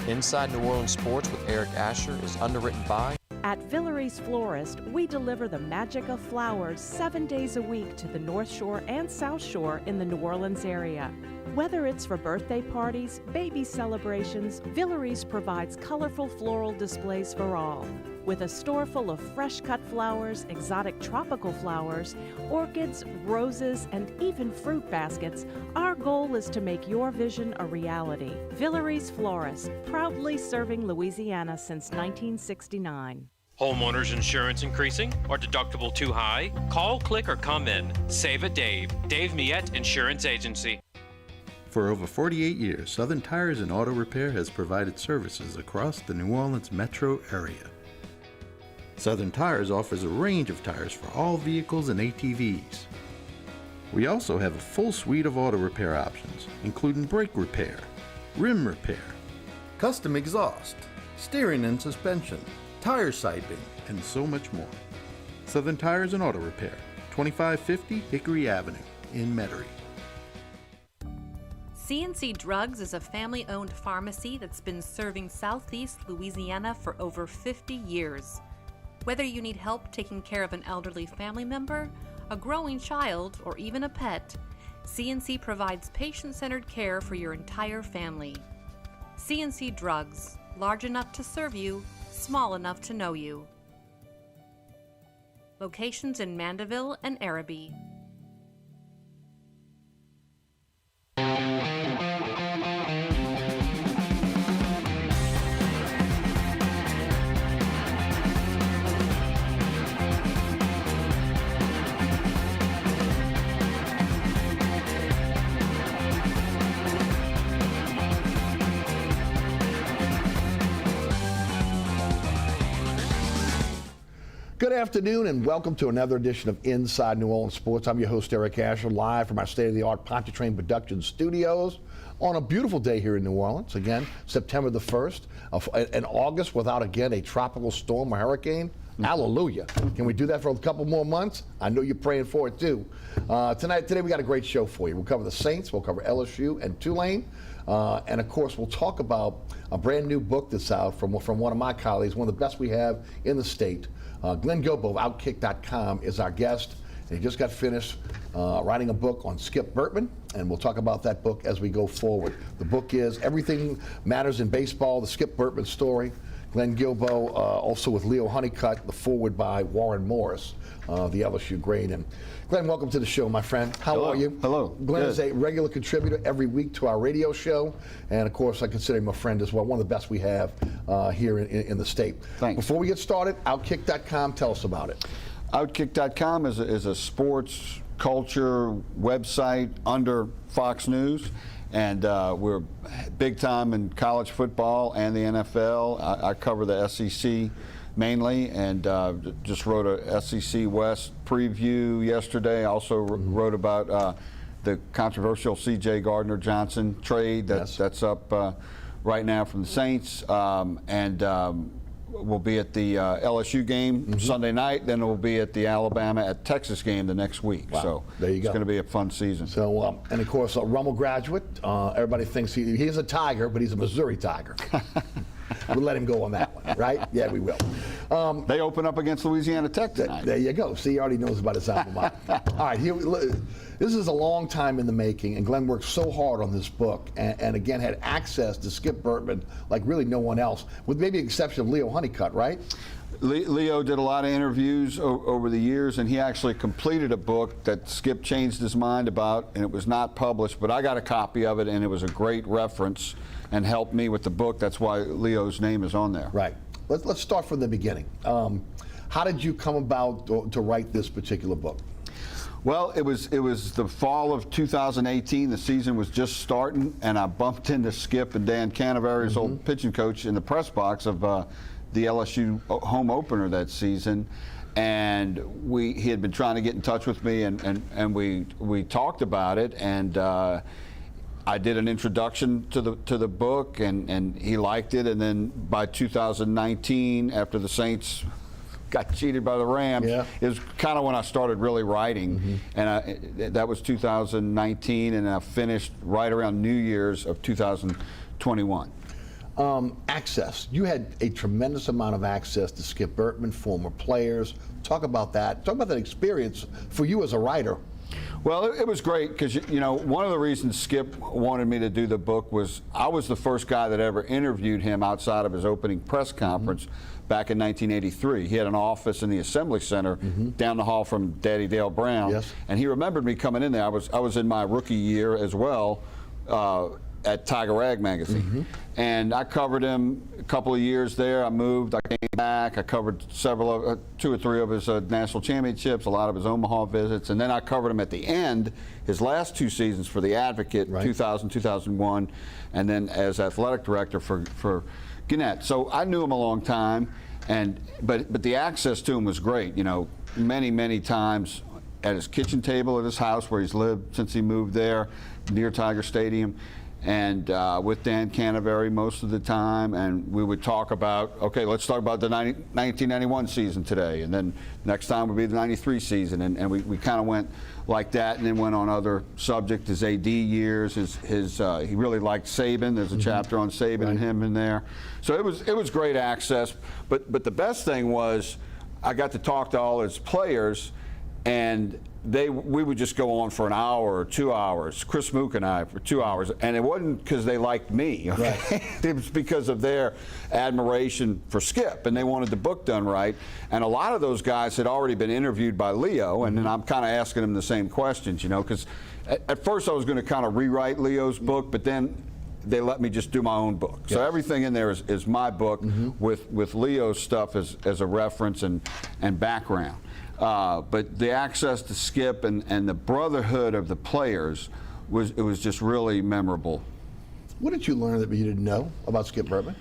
Inside New Orleans Sports with Eric Asher is underwritten by... At Villere's Florist, we deliver the magic of flowers 7 days a week to the North Shore and South Shore in the New Orleans area. Whether it's for birthday parties, baby celebrations, Villere's provides colorful floral displays for all. With a store full of fresh-cut flowers, exotic tropical flowers, orchids, roses, and even fruit baskets, our goal is to make your vision a reality. Villere's Florist, proudly serving Louisiana since 1969. Homeowners insurance increasing or deductible too high? Call, click, or come in. Save a Dave. Dave Miette Insurance Agency. For over 48 years, Southern Tires and Auto Repair has provided services across the New Orleans metro area. Southern Tires offers a range of tires for all vehicles and ATVs. We also have a full suite of auto repair options, including brake repair, rim repair, custom exhaust, steering and suspension, tire siping, and so much more. Southern Tires and Auto Repair, 2550 Hickory Avenue in Metairie. Cnc Drugs is a family-owned pharmacy that's been serving Southeast Louisiana for over 50 years. Whether you need help taking care of an elderly family member, a growing child, or even a pet, Cnc provides patient-centered care for your entire family. Cnc Drugs, large enough to serve you, small enough to know you. Locations in Mandeville and Araby. Good afternoon and welcome to another edition of Inside New Orleans Sports. I'm your host, Eric Asher, live from our state-of-the-art Pontchartrain Productions studios on a beautiful day here in New Orleans. Again, September the 1st, and August without, again, a tropical storm or hurricane. Hallelujah. Can we do that for a couple more months? I know you're praying for it too. Today we got a great show for you. We'll cover the Saints, we'll cover LSU and Tulane, and of course we'll talk about a brand new book that's out from one of my colleagues, one of the best we have in the state. Glenn Guilbeau of Outkick.com is our guest. He just got finished writing a book on Skip Bertman, and we'll talk about that book as we go forward. The book is Everything Matters in Baseball, the Skip Bertman story. Glenn Guilbeau, also with Leo Honeycutt, the foreword by Warren Morris, the LSU great. And Glenn, welcome to the show, my friend. How are you? Hello. Glenn is a regular contributor every week to our radio show, and of course I consider him a friend as well, one of the best we have here in the state. Thanks. Before we get started, Outkick.com, tell us about it. Outkick.com is a sports culture website under Fox News. And we're big time in college football and the NFL. I cover the SEC mainly, and just wrote a SEC West preview yesterday. I also wrote about the controversial C.J. Gardner-Johnson trade that's up right now from the Saints. We'll be at the LSU game Sunday night, then we'll be at the Alabama at Texas game the next week. Wow. So there you go. It's going to be a fun season. So, and of course, a Rummel graduate. Everybody thinks he's a Tiger, but he's a Missouri Tiger. We'll let him go on that one, right? Yeah, we will. They open up against Louisiana Tech tonight. There you go. See, he already knows about his alma mater. All right, this is a long time in the making, and Glenn worked so hard on this book, and again had access to Skip Bertman like really no one else, with maybe the exception of Leo Honeycutt, right? Leo did a lot of interviews over the years, and he actually completed a book that Skip changed his mind about, and it was not published, but I got a copy of it, and it was a great reference and helped me with the book. That's why Leo's name is on there. Right. Let's start from the beginning. How did you come about to write this particular book? Well, it was the fall of 2018. The season was just starting, and I bumped into Skip and Dan Canavery's old pitching coach in the press box of the LSU home opener that season, and he had been trying to get in touch with me, and we talked about it, and I did an introduction to the book, and he liked it, and then by 2019, after the Saints got cheated by the Rams, it was kind of when I started really writing, and that was 2019, and I finished right around New Year's of 2021. Access. You had a tremendous amount of access to Skip Bertman, former players. Talk about that. Talk about that experience for you as a writer. Well, it was great because, you know, one of the reasons Skip wanted me to do the book was I was the first guy that ever interviewed him outside of his opening press conference back in 1983. He had an office in the Assembly Center down the hall from Daddy Dale Brown. Yes. And he remembered me coming in there. I was in my rookie year as well at Tiger Rag magazine. And I covered him a couple of years there. I moved, I came back, I covered two or three of his national championships, a lot of his Omaha visits, and then I covered him at the end, his last 2 seasons for The Advocate, 2000, 2001, and then as athletic director for Gannett. So I knew him a long time, but the access to him was great. You know, many times at his kitchen table at his house where he's lived since he moved there, near Tiger Stadium, and with Dan Canaveri most of the time, and we would talk about, okay, let's talk about the 1991 season today, and then next time would be the 93 season, and we kind of went like that, and then went on other subjects, his AD years, he really liked Saban. There's a chapter on Saban and him in there. So it was great access, but the best thing was I got to talk to all his players, and we would just go on for an hour or 2 hours, Chris Mook and I, for 2 hours, and it wasn't because they liked me, okay? Right. It was because of their admiration for Skip, and they wanted the book done right. And a lot of those guys had already been interviewed by Leo, and then I'm kind of asking them the same questions, you know, because at first I was going to kind of rewrite Leo's book, but then they let me just do my own book. Yes. So everything in there is my book with Leo's stuff as a reference and background. But the access to Skip and the brotherhood of the players was just really memorable. What did you learn that you didn't know about Skip Bertman?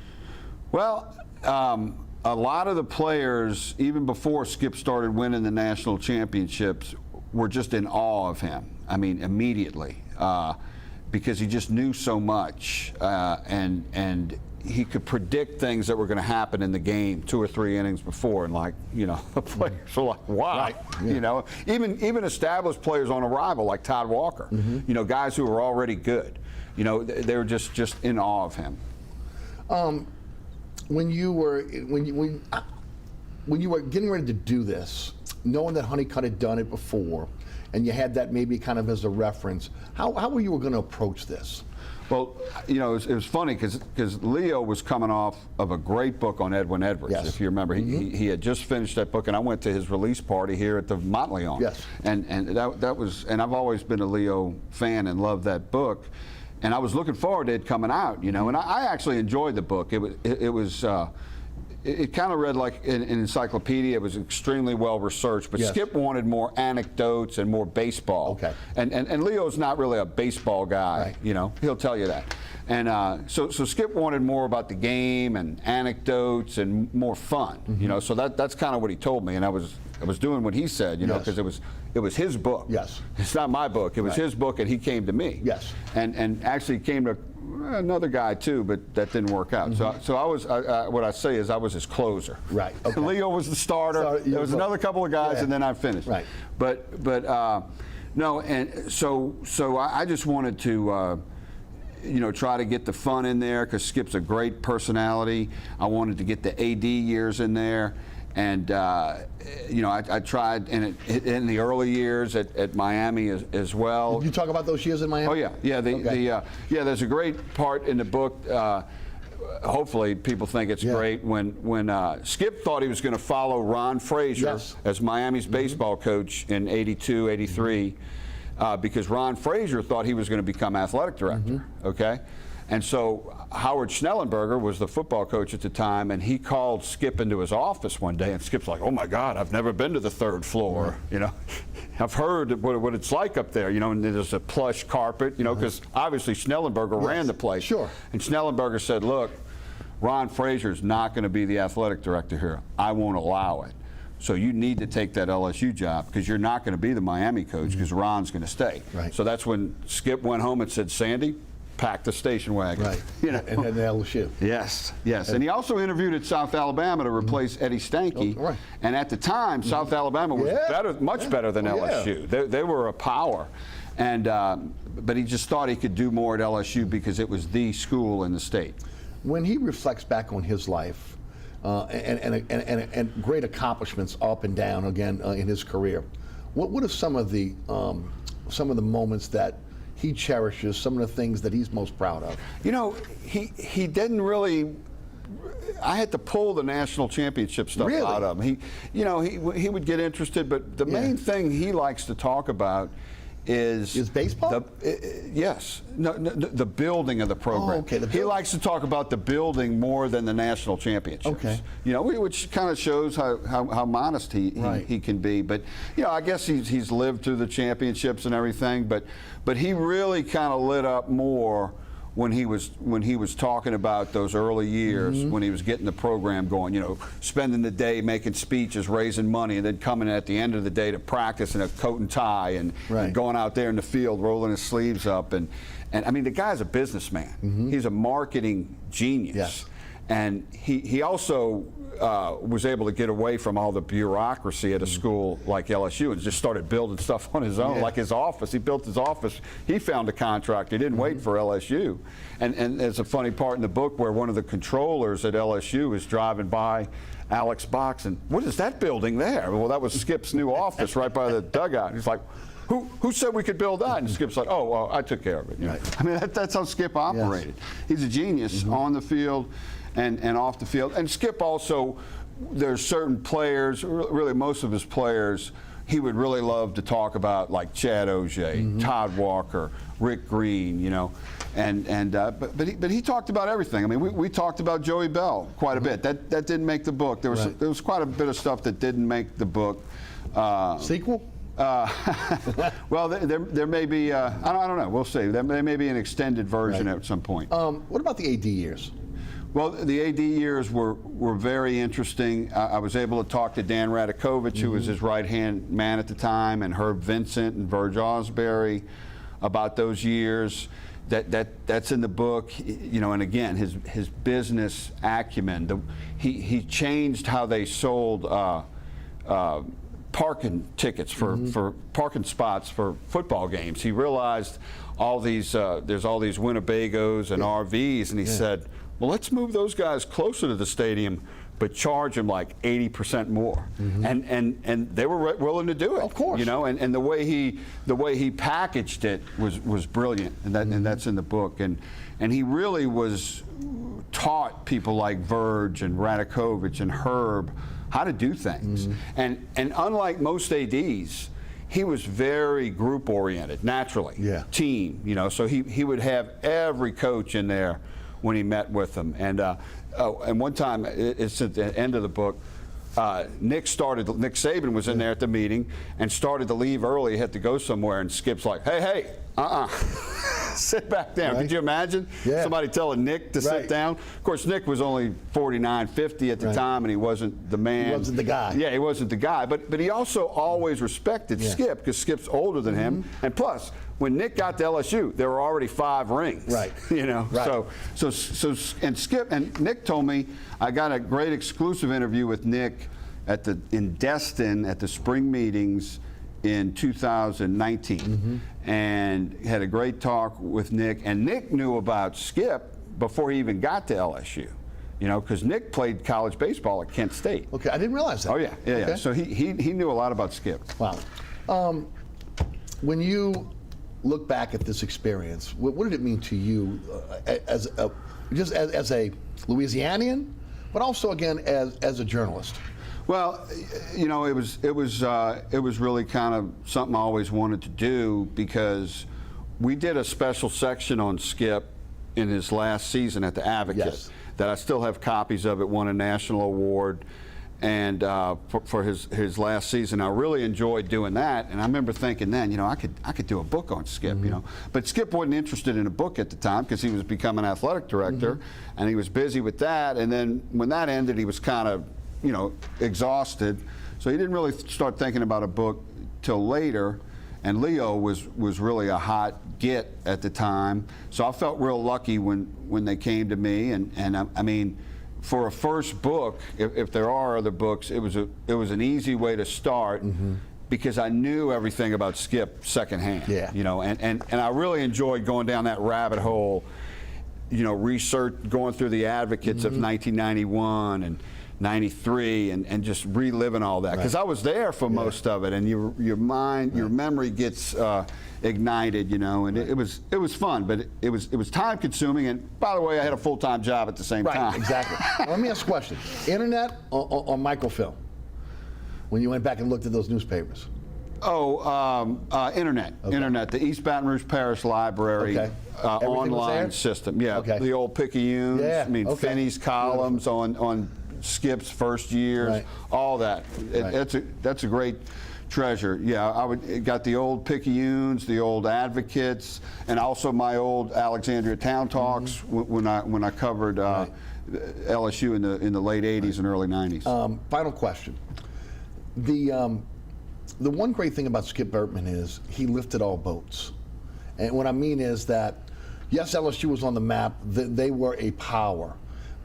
Well, a lot of the players, even before Skip started winning the national championships, were just in awe of him. I mean, immediately, because he just knew so much, and he could predict things that were going to happen in the game 2 or 3 innings before, and the players were like, wow, you know, even established players on arrival like Todd Walker, you know, guys who were already good, you know, they were just in awe of him. When you were getting ready to do this, knowing that Honeycutt had done it before, and you had that maybe kind of as a reference, how were you going to approach this? Well, you know, it was funny because Leo was coming off of a great book on Edwin Edwards, if you remember. He had just finished that book, and I went to his release party here at the Montleon. Yes. And that was, and I've always been a Leo fan and loved that book, and I was looking forward to it coming out, you know, and I actually enjoyed the book. It kind of read like an encyclopedia. It was extremely well researched, but Skip wanted more anecdotes and more baseball. Okay. And Leo's not really a baseball guy, you know. He'll tell you that. And so Skip wanted more about the game and anecdotes and more fun, you know. So that's kind of what he told me, and I was doing what he said, you know, because it was his book. Yes. It's not my book. It was his book, and he came to me. Yes. And actually came to another guy too, but that didn't work out. So I was, what I say is I was his closer. Right. Okay. Leo was the starter. There was another couple of guys, and then I finished. Right. But no, and so I just wanted to, you know, try to get the fun in there because Skip's a great personality. I wanted to get the AD years in there. And, you know, I tried in the early years at Miami as well. Did you talk about those years in Miami? Oh, yeah. Yeah, there's a great part in the book. Hopefully people think it's great when Skip thought he was going to follow Ron Frazier as Miami's baseball coach in '82, '83, because Ron Frazier thought he was going to become athletic director, okay? And so Howard Schnellenberger was the football coach at the time, and he called Skip into his office one day, and Skip's like, oh my God, I've never been to the 3rd floor, you know. I've heard what it's like up there, you know, and there's a plush carpet, you know, because obviously Schnellenberger ran the place. Sure. And Schnellenberger said, look, Ron Frazier's not going to be the athletic director here. I won't allow it. So you need to take that LSU job because you're not going to be the Miami coach because Ron's going to stay. Right. So that's when Skip went home and said, Sandy, pack the station wagon. Right. You know? And then LSU. Yes. And he also interviewed at South Alabama to replace Eddie Stanky. Oh, right. And at the time, South Alabama was much better than LSU. They were a power. And but he just thought he could do more at LSU because it was the school in the state. When he reflects back on his life and great accomplishments up and down again in his career, what are some of the moments that he cherishes, some of the things that he's most proud of? You know, he didn't really. I had to pull the national championship stuff out of him. He would get interested, but the main thing he likes to talk about is baseball. Yes, the building of the program. Oh, okay. He likes to talk about the building more than the national championships. Okay. Which kind of shows how modest he can be. But I guess he's lived through the championships and everything. But he really kind of lit up more when he was talking about those early years, when he was getting the program going, spending the day making speeches, raising money, and then coming at the end of the day to practice in a coat and tie and going out there in the field, rolling his sleeves up. And I mean, the guy's a businessman. He's a marketing genius. Yes. And he also was able to get away from all the bureaucracy at a school like LSU and just started building stuff on his own, like his office. He built his office. He found a contractor. He didn't wait for LSU. And there's a funny part in the book where one of the controllers at LSU is driving by Alex Box, and what is that building there? Well, that was Skip's new office right by the dugout. He's like, who said we could build that? And Skip's like, oh, well, I took care of it. I mean, that's how Skip operated. He's a genius on the field and off the field. And Skip also, there's certain players, really most of his players, he would really love to talk about, like Chad Ogier, Todd Walker, Rick Green, but he talked about everything. I mean, we talked about Joey Bell quite a bit. That didn't make the book. There was quite a bit of stuff that didn't make the book. Sequel? Well, there may be. I don't know. We'll see. There may be an extended version at some point. What about the AD years? Well, the AD years were very interesting. I was able to talk to Dan Radakovich, who was his right-hand man at the time, and Herb Vincent and Verge Osbury about those years. That's in the book, and again, his business acumen. He changed how they sold parking tickets for parking spots for football games. He realized there's all these Winnebagos and RVs, and he said, well, let's move those guys closer to the stadium, but charge them like 80% more. And they were willing to do it. Of course. And the way he packaged it was brilliant, and that's in the book. And he really taught people like Verge and Radakovich and Herb how to do things. And unlike most ADs, he was very group oriented, naturally. Team, so he would have every coach in there when he met with them. And one time, it's at the end of the book, Nick Saban was in there at the meeting and started to leave early. He had to go somewhere, and Skip's like, hey, sit back down. Could you imagine somebody telling Nick to sit down? Of course, Nick was only 49, 50 at the time, and he wasn't the man. He wasn't the guy. Yeah, he wasn't the guy. But he also always respected Skip, because Skip's older than him. And plus, when Nick got to LSU, there were already 5 rings. And Skip and Nick told me, I got a great exclusive interview with Nick in Destin at the spring meetings in 2019, and had a great talk with Nick. And Nick knew about Skip before he even got to LSU, because Nick played college baseball at Kent State. Okay, I didn't realize that. Oh yeah. Okay. So he knew a lot about Skip. Wow. When you look back at this experience, what did it mean to you as a Louisianian, but also again as a journalist? Well, it was really kind of something I always wanted to do, because we did a special section on Skip in his last season at the Advocate that I still have copies of. It won a national award, and for his last season. I really enjoyed doing that, and I remember thinking then, I could do a book on Skip, But Skip wasn't interested in a book at the time, because he was becoming athletic director, and he was busy with that. And then when that ended, he was kind of exhausted, so he didn't really start thinking about a book till later. And Leo was really a hot get at the time, so I felt real lucky when they came to me. And I mean, for a first book, if there are other books, it was an easy way to start, because I knew everything about Skip secondhand. And I really enjoyed going down that rabbit hole. research, going through the advocates of 1991 and 93 and just reliving all that, because I was there for most of it, and your mind, your memory gets ignited, and it was fun, but it was time consuming, and by the way, I had a full-time job at the same time. Exactly. Let me ask a question. Internet or microfilm? When you went back and looked at those newspapers? Internet. Okay. Internet. The East Baton Rouge Parish Library online system. Yeah. Okay. The old Picayunes. Yeah. I mean, Finney's columns on Skip's first years. All that. That's a great treasure. Yeah. Got the old Picayunes, the old Advocates, and also my old Alexandria Town Talks when I covered LSU in the late 80s and early 90s. Final question. The one great thing about Skip Bertman is he lifted all boats. And what I mean is that, yes, LSU was on the map, they were a power,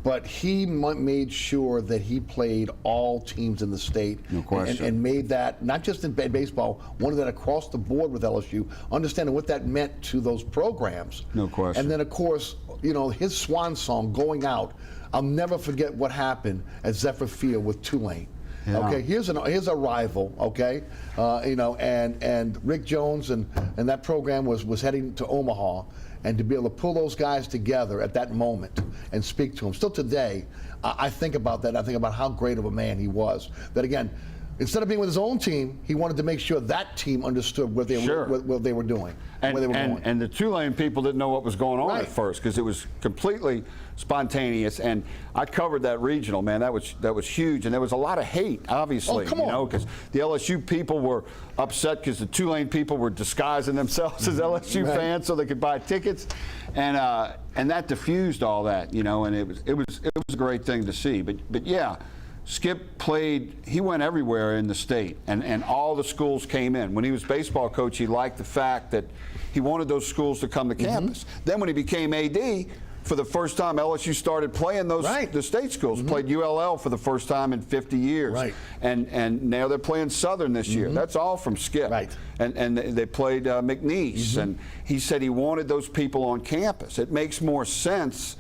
but he made sure that he played all teams in the state. No question. And made that, not just in baseball, wanted that across the board with LSU, understanding what that meant to those programs. No question. And then, of course, his swan song going out, I'll never forget what happened at Zephyr Field with Tulane. Yeah. Okay, here's a rival. Okay, and Rick Jones and that program was heading to Omaha, and to be able to pull those guys together at that moment and speak to them. Still today, I think about that. I think about how great of a man he was. That again, instead of being with his own team, he wanted to make sure that team understood what they were doing, where they were going. And the Tulane people didn't know what was going on at first, because it was completely spontaneous. And I covered that regional, man. That was huge, and there was a lot of hate, obviously. Because the LSU people were upset because the Tulane people were disguising themselves as LSU fans so they could buy tickets, and that diffused all that, and it was a great thing to see. But yeah. Skip played, he went everywhere in the state, and all the schools came in. When he was baseball coach, he liked the fact that he wanted those schools to come to campus. Then when he became AD, for the first time, LSU started playing the state schools, played ULL for the first time in 50 years. And now they're playing Southern this year. That's all from Skip. And they played McNeese, and he said he wanted those people on campus. It makes more sense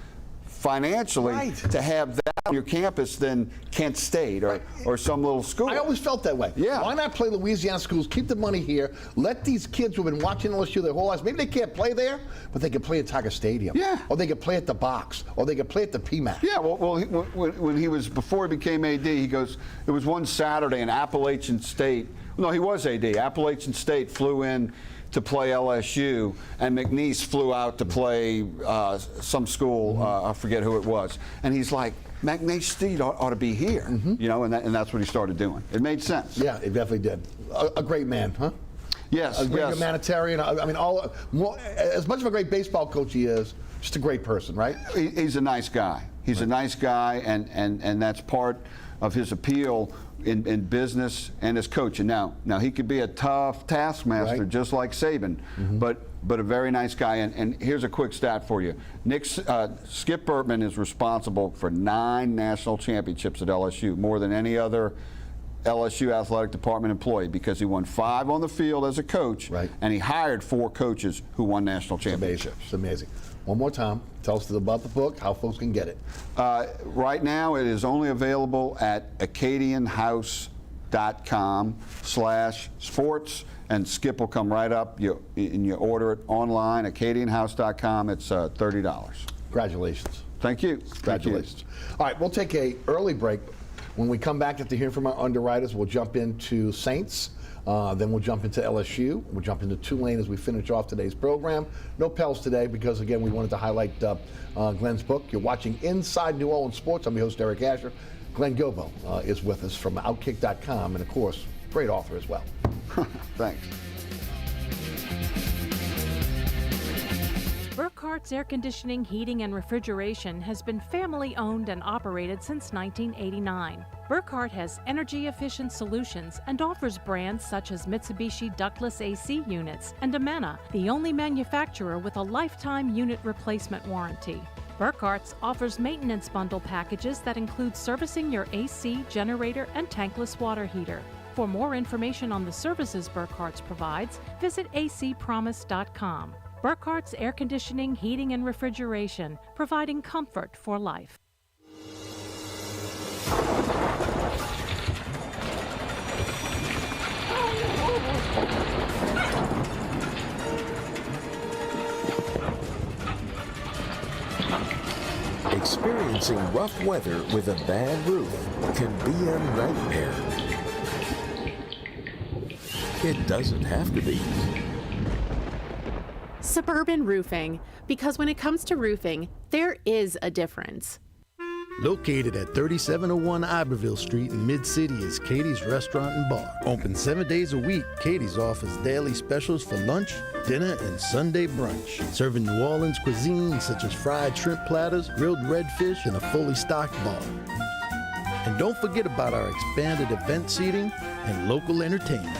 financially to have that on your campus than Kent State or some little school. I always felt that way. Yeah. Why not play Louisiana schools, keep the money here, let these kids who've been watching LSU their whole lives, maybe they can't play there, but they can play at Tiger Stadium. Yeah. Or they can play at the Box, or they can play at the PMAC. Yeah, before he became AD, he goes, it was one Saturday in Appalachian State. No, he was AD. Appalachian State flew in to play LSU, and McNeese flew out to play some school, I forget who it was. And he's like, McNeese State ought to be here, and that's what he started doing. It made sense. Yeah, it definitely did. A great man, huh? Yes, a great humanitarian. I mean, as much of a great baseball coach he is, just a great person, right? He's a nice guy. He's a nice guy, and that's part of his appeal in business and as coaching. Now he could be a tough taskmaster, just like Saban, but a very nice guy. And here's a quick stat for you. Skip Bertman is responsible for 9 national championships at LSU, more than any other LSU athletic department employee, because he won 5 on the field as a coach, and he hired 4 coaches who won national championships. It's amazing. One more time, tell us about the book, how folks can get it. Right now, it is only available at acadianhouse.com/sports, and Skip will come right up. You order it online, acadianhouse.com. It's $30. Congratulations. Thank you. Congratulations. All right, we'll take an early break. When we come back, after hearing from our underwriters, we'll jump into Saints. Then we'll jump into LSU. We'll jump into Tulane as we finish off today's program. No Pels today because, again, we wanted to highlight Glenn's book. You're watching Inside New Orleans Sports. I'm your host, Eric Asher. Glenn Guilbeau is with us from Outkick.com, and, of course, great author as well. Thanks. Burkhart's Air Conditioning, Heating, and Refrigeration has been family-owned and operated since 1989. Burkhart has energy-efficient solutions and offers brands such as Mitsubishi ductless AC units and Amana, the only manufacturer with a lifetime unit replacement warranty. Burkhart's offers maintenance bundle packages that include servicing your AC, generator, and tankless water heater. For more information on the services Burkhart's provides, visit acpromise.com. Burkhart's Air Conditioning, Heating, and Refrigeration, providing comfort for life. Experiencing rough weather with a bad roof can be a nightmare. It doesn't have to be. Suburban Roofing, because when it comes to roofing, there is a difference. Located at 3701 Iberville Street in Mid-City is Katie's Restaurant and Bar. Open 7 days a week, Katie's offers daily specials for lunch, dinner, and Sunday brunch. Serving New Orleans cuisine such as fried shrimp platters, grilled redfish, and a fully stocked bar. And don't forget about our expanded event seating and local entertainment.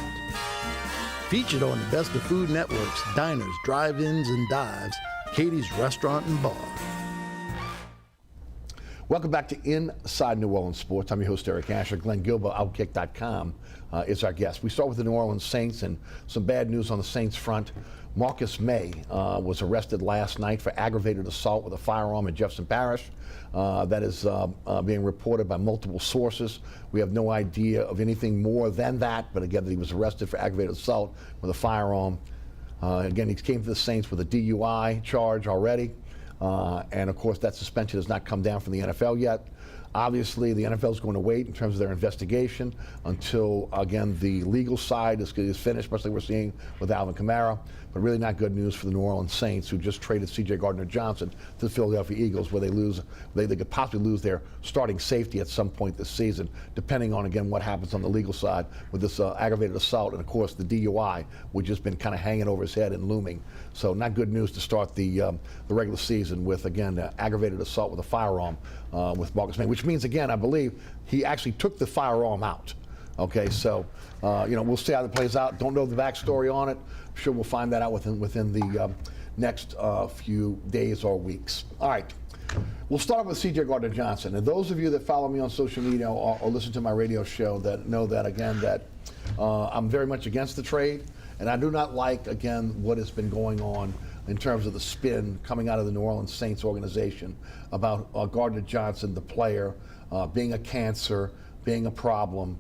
Featured on the Best of Food Network's diners, drive-ins, and dives, Katie's Restaurant and Bar. Welcome back to Inside New Orleans Sports. I'm your host, Eric Asher. Glenn Guilbeau, Outkick.com is our guest. We start with the New Orleans Saints and some bad news on the Saints front. Marcus May was arrested last night for aggravated assault with a firearm in Jefferson Parish. That is being reported by multiple sources. We have no idea of anything more than that, but again, that he was arrested for aggravated assault with a firearm. Again, he came to the Saints with a DUI charge already. And of course, that suspension has not come down from the NFL yet. Obviously, the NFL is going to wait in terms of their investigation until, again, the legal side is finished, especially we're seeing with Alvin Kamara. But really not good news for the New Orleans Saints, who just traded C.J. Gardner-Johnson to the Philadelphia Eagles, where they could possibly lose their starting safety at some point this season, depending on, again, what happens on the legal side with this aggravated assault and, of course, the DUI, which has been kind of hanging over his head and looming. So not good news to start the regular season with, again, aggravated assault with a firearm with Marcus May, which means, again, I believe he actually took the firearm out. Okay, so we'll see how that plays out. Don't know the backstory on it. I'm sure we'll find that out within the next few days or weeks. All right, we'll start with C.J. Gardner-Johnson. And those of you that follow me on social media or listen to my radio show that know that, again, that I'm very much against the trade. And I do not like, again, what has been going on in terms of the spin coming out of the New Orleans Saints organization about Gardner-Johnson, the player, being a cancer, being a problem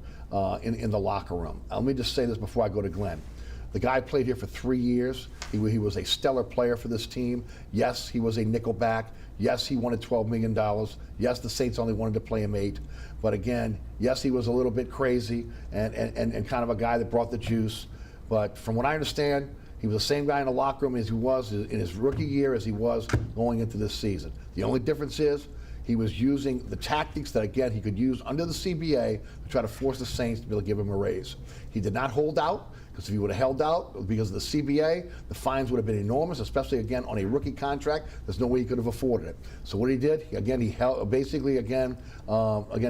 in the locker room. Let me just say this before I go to Glenn. The guy played here for 3 years. He was a stellar player for this team. Yes, he was a nickel back. Yes, he wanted $12 million. Yes, the Saints only wanted to play him 8. But again, yes, he was a little bit crazy and kind of a guy that brought the juice. But from what I understand, he was the same guy in the locker room as he was in his rookie year as he was going into this season. The only difference is he was using the tactics that, again, he could use under the CBA to try to force the Saints to be able to give him a raise. He did not hold out, because if he would have held out because of the CBA, the fines would have been enormous, especially, again, on a rookie contract. There's no way he could have afforded it. So what he did, he held, basically, he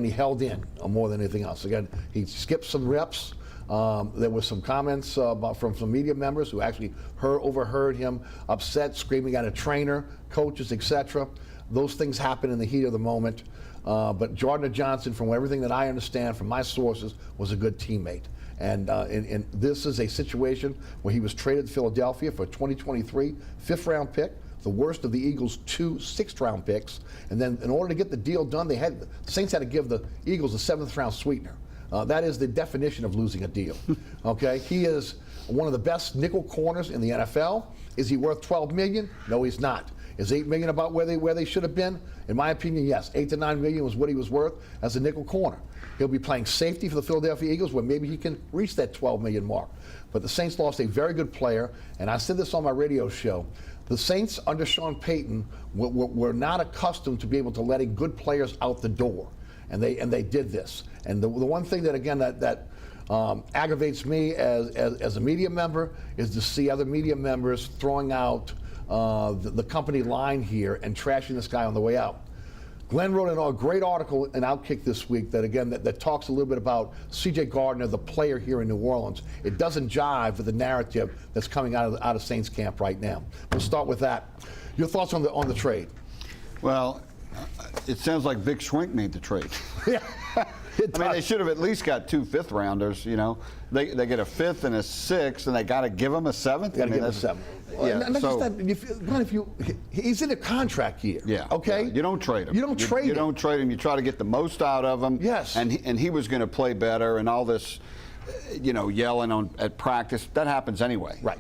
held in more than anything else. Again, he skipped some reps. There were some comments from some media members who actually overheard him upset, screaming at a trainer, coaches, etc. Those things happen in the heat of the moment. But Gardner-Johnson, from everything that I understand from my sources, was a good teammate. And this is a situation where he was traded to Philadelphia for a 2023 fifth-round pick, the worst of the Eagles' 2 sixth-round picks. And then in order to get the deal done, the Saints had to give the Eagles a 7th-round sweetener. That is the definition of losing a deal. Okay, he is one of the best nickel corners in the NFL. Is he worth $12 million? No, he's not. Is $8 million about where they should have been? In my opinion, yes. $8 to $9 million was what he was worth as a nickel corner. He'll be playing safety for the Philadelphia Eagles, where maybe he can reach that $12 million mark. But the Saints lost a very good player, and I said this on my radio show. The Saints under Sean Payton were not accustomed to be able to letting good players out the door. And they did this. And the one thing that, again, that aggravates me as a media member is to see other media members throwing out the company line here and trashing this guy on the way out. Glenn wrote a great article in Outkick this week that, again, that talks a little bit about C.J. Gardner, the player here in New Orleans. It doesn't jive with the narrative that's coming out of Saints camp right now. We'll start with that. Your thoughts on the trade? Well, it sounds like Vic Schwenk made the trade. Yeah. I mean, they should have at least got 2 fifth-rounders, you know. They get a 5th and a 6th, and they got to give them a 7th? Got to give them a 7th. Yeah. And that's So, just that, he's in a contract year. yeah. Okay. Yeah. You don't trade him. You don't trade him. You don't trade him. You try to get the most out of him. Yes. And he was going to play better, and all this, yelling at practice, that happens anyway. Right.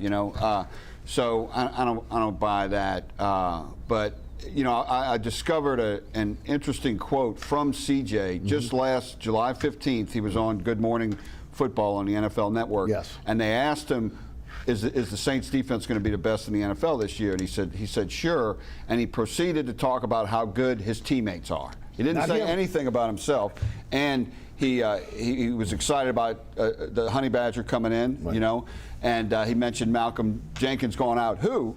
So I don't buy that. But I discovered an interesting quote from CJ just last July 15th. He was on Good Morning Football on the NFL Network. Yes. And they asked him, is the Saints defense going to be the best in the NFL this year? And he said sure. And he proceeded to talk about how good his teammates are. He didn't say anything about himself. And he was excited about the Honey Badger coming in, right. And he mentioned Malcolm Jenkins going out, who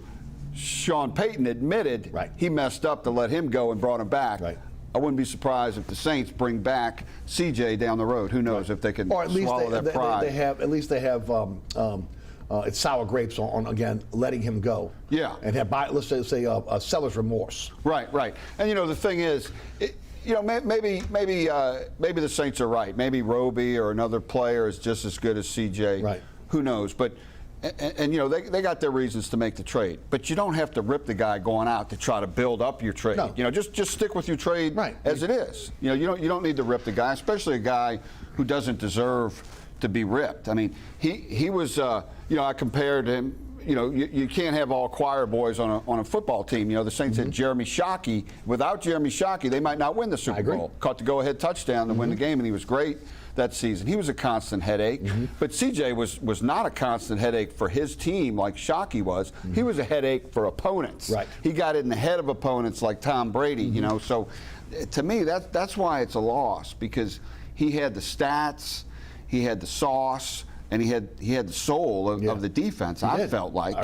Sean Payton admitted right. he messed up to let him go and brought him back. Right. I wouldn't be surprised if the Saints bring back CJ down the road. Who knows if they can or at least swallow that pride. They have it's sour grapes on again letting him go. Yeah. And have let's say a seller's remorse. Right. And the thing is, maybe the Saints are right. Maybe Roby or another player is just as good as CJ. Right. Who knows? But they got their reasons to make the trade. But you don't have to rip the guy going out to try to build up your trade. No. Just stick with your trade as it is. You don't need to rip the guy, especially a guy who doesn't deserve to be ripped. I mean, he was. I compared him. You can't have all choir boys on a football team. The Saints had Jeremy Shockey. Without Jeremy Shockey, they might not win the Super Bowl. Caught the go-ahead touchdown to win the game, and he was great that season. He was a constant headache. But CJ was not a constant headache for his team like Shockey was. He was a headache for opponents. Right. He got in the head of opponents like Tom Brady. So to me, that's why it's a loss, because he had the stats, he had the sauce, and he had the soul of the defense. I felt like,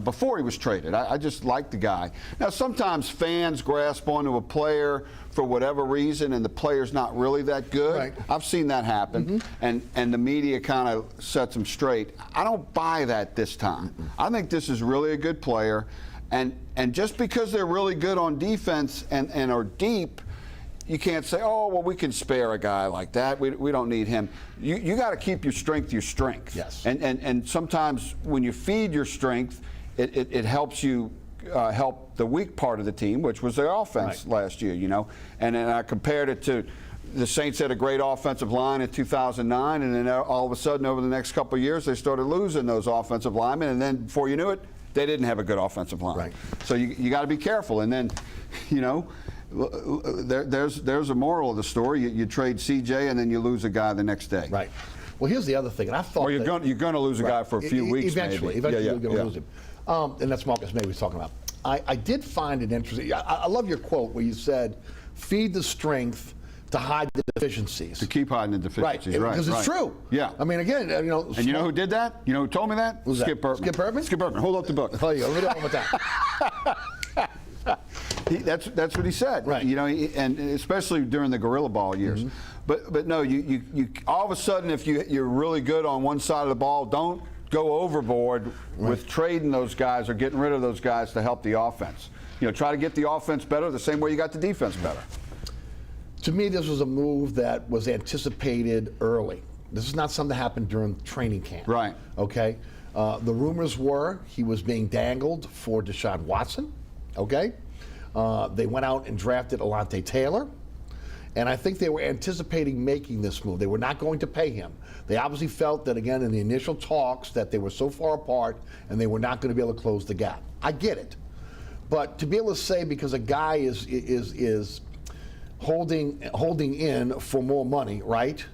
before he was traded. I just liked the guy. Now, sometimes fans grasp onto a player for whatever reason, and the player's not really that good. Right. I've seen that happen, and the media kind of sets him straight. I don't buy that this time. I think this is really a good player, and just because they're really good on defense and are deep, you can't say, oh, well, we can spare a guy like that. We don't need him. You got to keep your strength. Yes. And sometimes when you feed your strength, it helps you help the weak part of the team, which was their offense last year, And then I compared it to the Saints had a great offensive line in 2009, and then all of a sudden over the next couple of years, they started losing those offensive linemen, and then before you knew it, they didn't have a good offensive line. Right. So you got to be careful. And then, there's a moral of the story. You trade CJ and then you lose a guy the next day. Right. Well, here's the other thing, and I thought. Or you're going to lose a guy for a few weeks. Eventually, you're going to lose him. And that's Marcus May was talking about. I did find it interesting. I love your quote where you said, "Feed the strength to hide the deficiencies." To keep hiding the deficiencies, right? Because it's true. Yeah. I mean, again, And you know who did that? You know who told me that? Who's Skip that? Bertman. Skip Bertman? Skip Bertman. Hold up the book. Oh, yeah. Let me do it one more time. That's what he said, right? And especially during the Gorilla Ball years. But no, you all of a sudden, if you're really good on one side of the ball, don't go overboard with trading those guys or getting rid of those guys to help the offense. Try to get the offense better the same way you got the defense better. To me, this was a move that was anticipated early. This is not something that happened during training camp. Right. Okay. The rumors were he was being dangled for Deshaun Watson. Okay. They went out and drafted Alontae Taylor. And I think they were anticipating making this move. They were not going to pay him. They obviously felt that, again, in the initial talks, that they were so far apart and they were not going to be able to close the gap. I get it. But to be able to say because a guy is holding in for more money, right?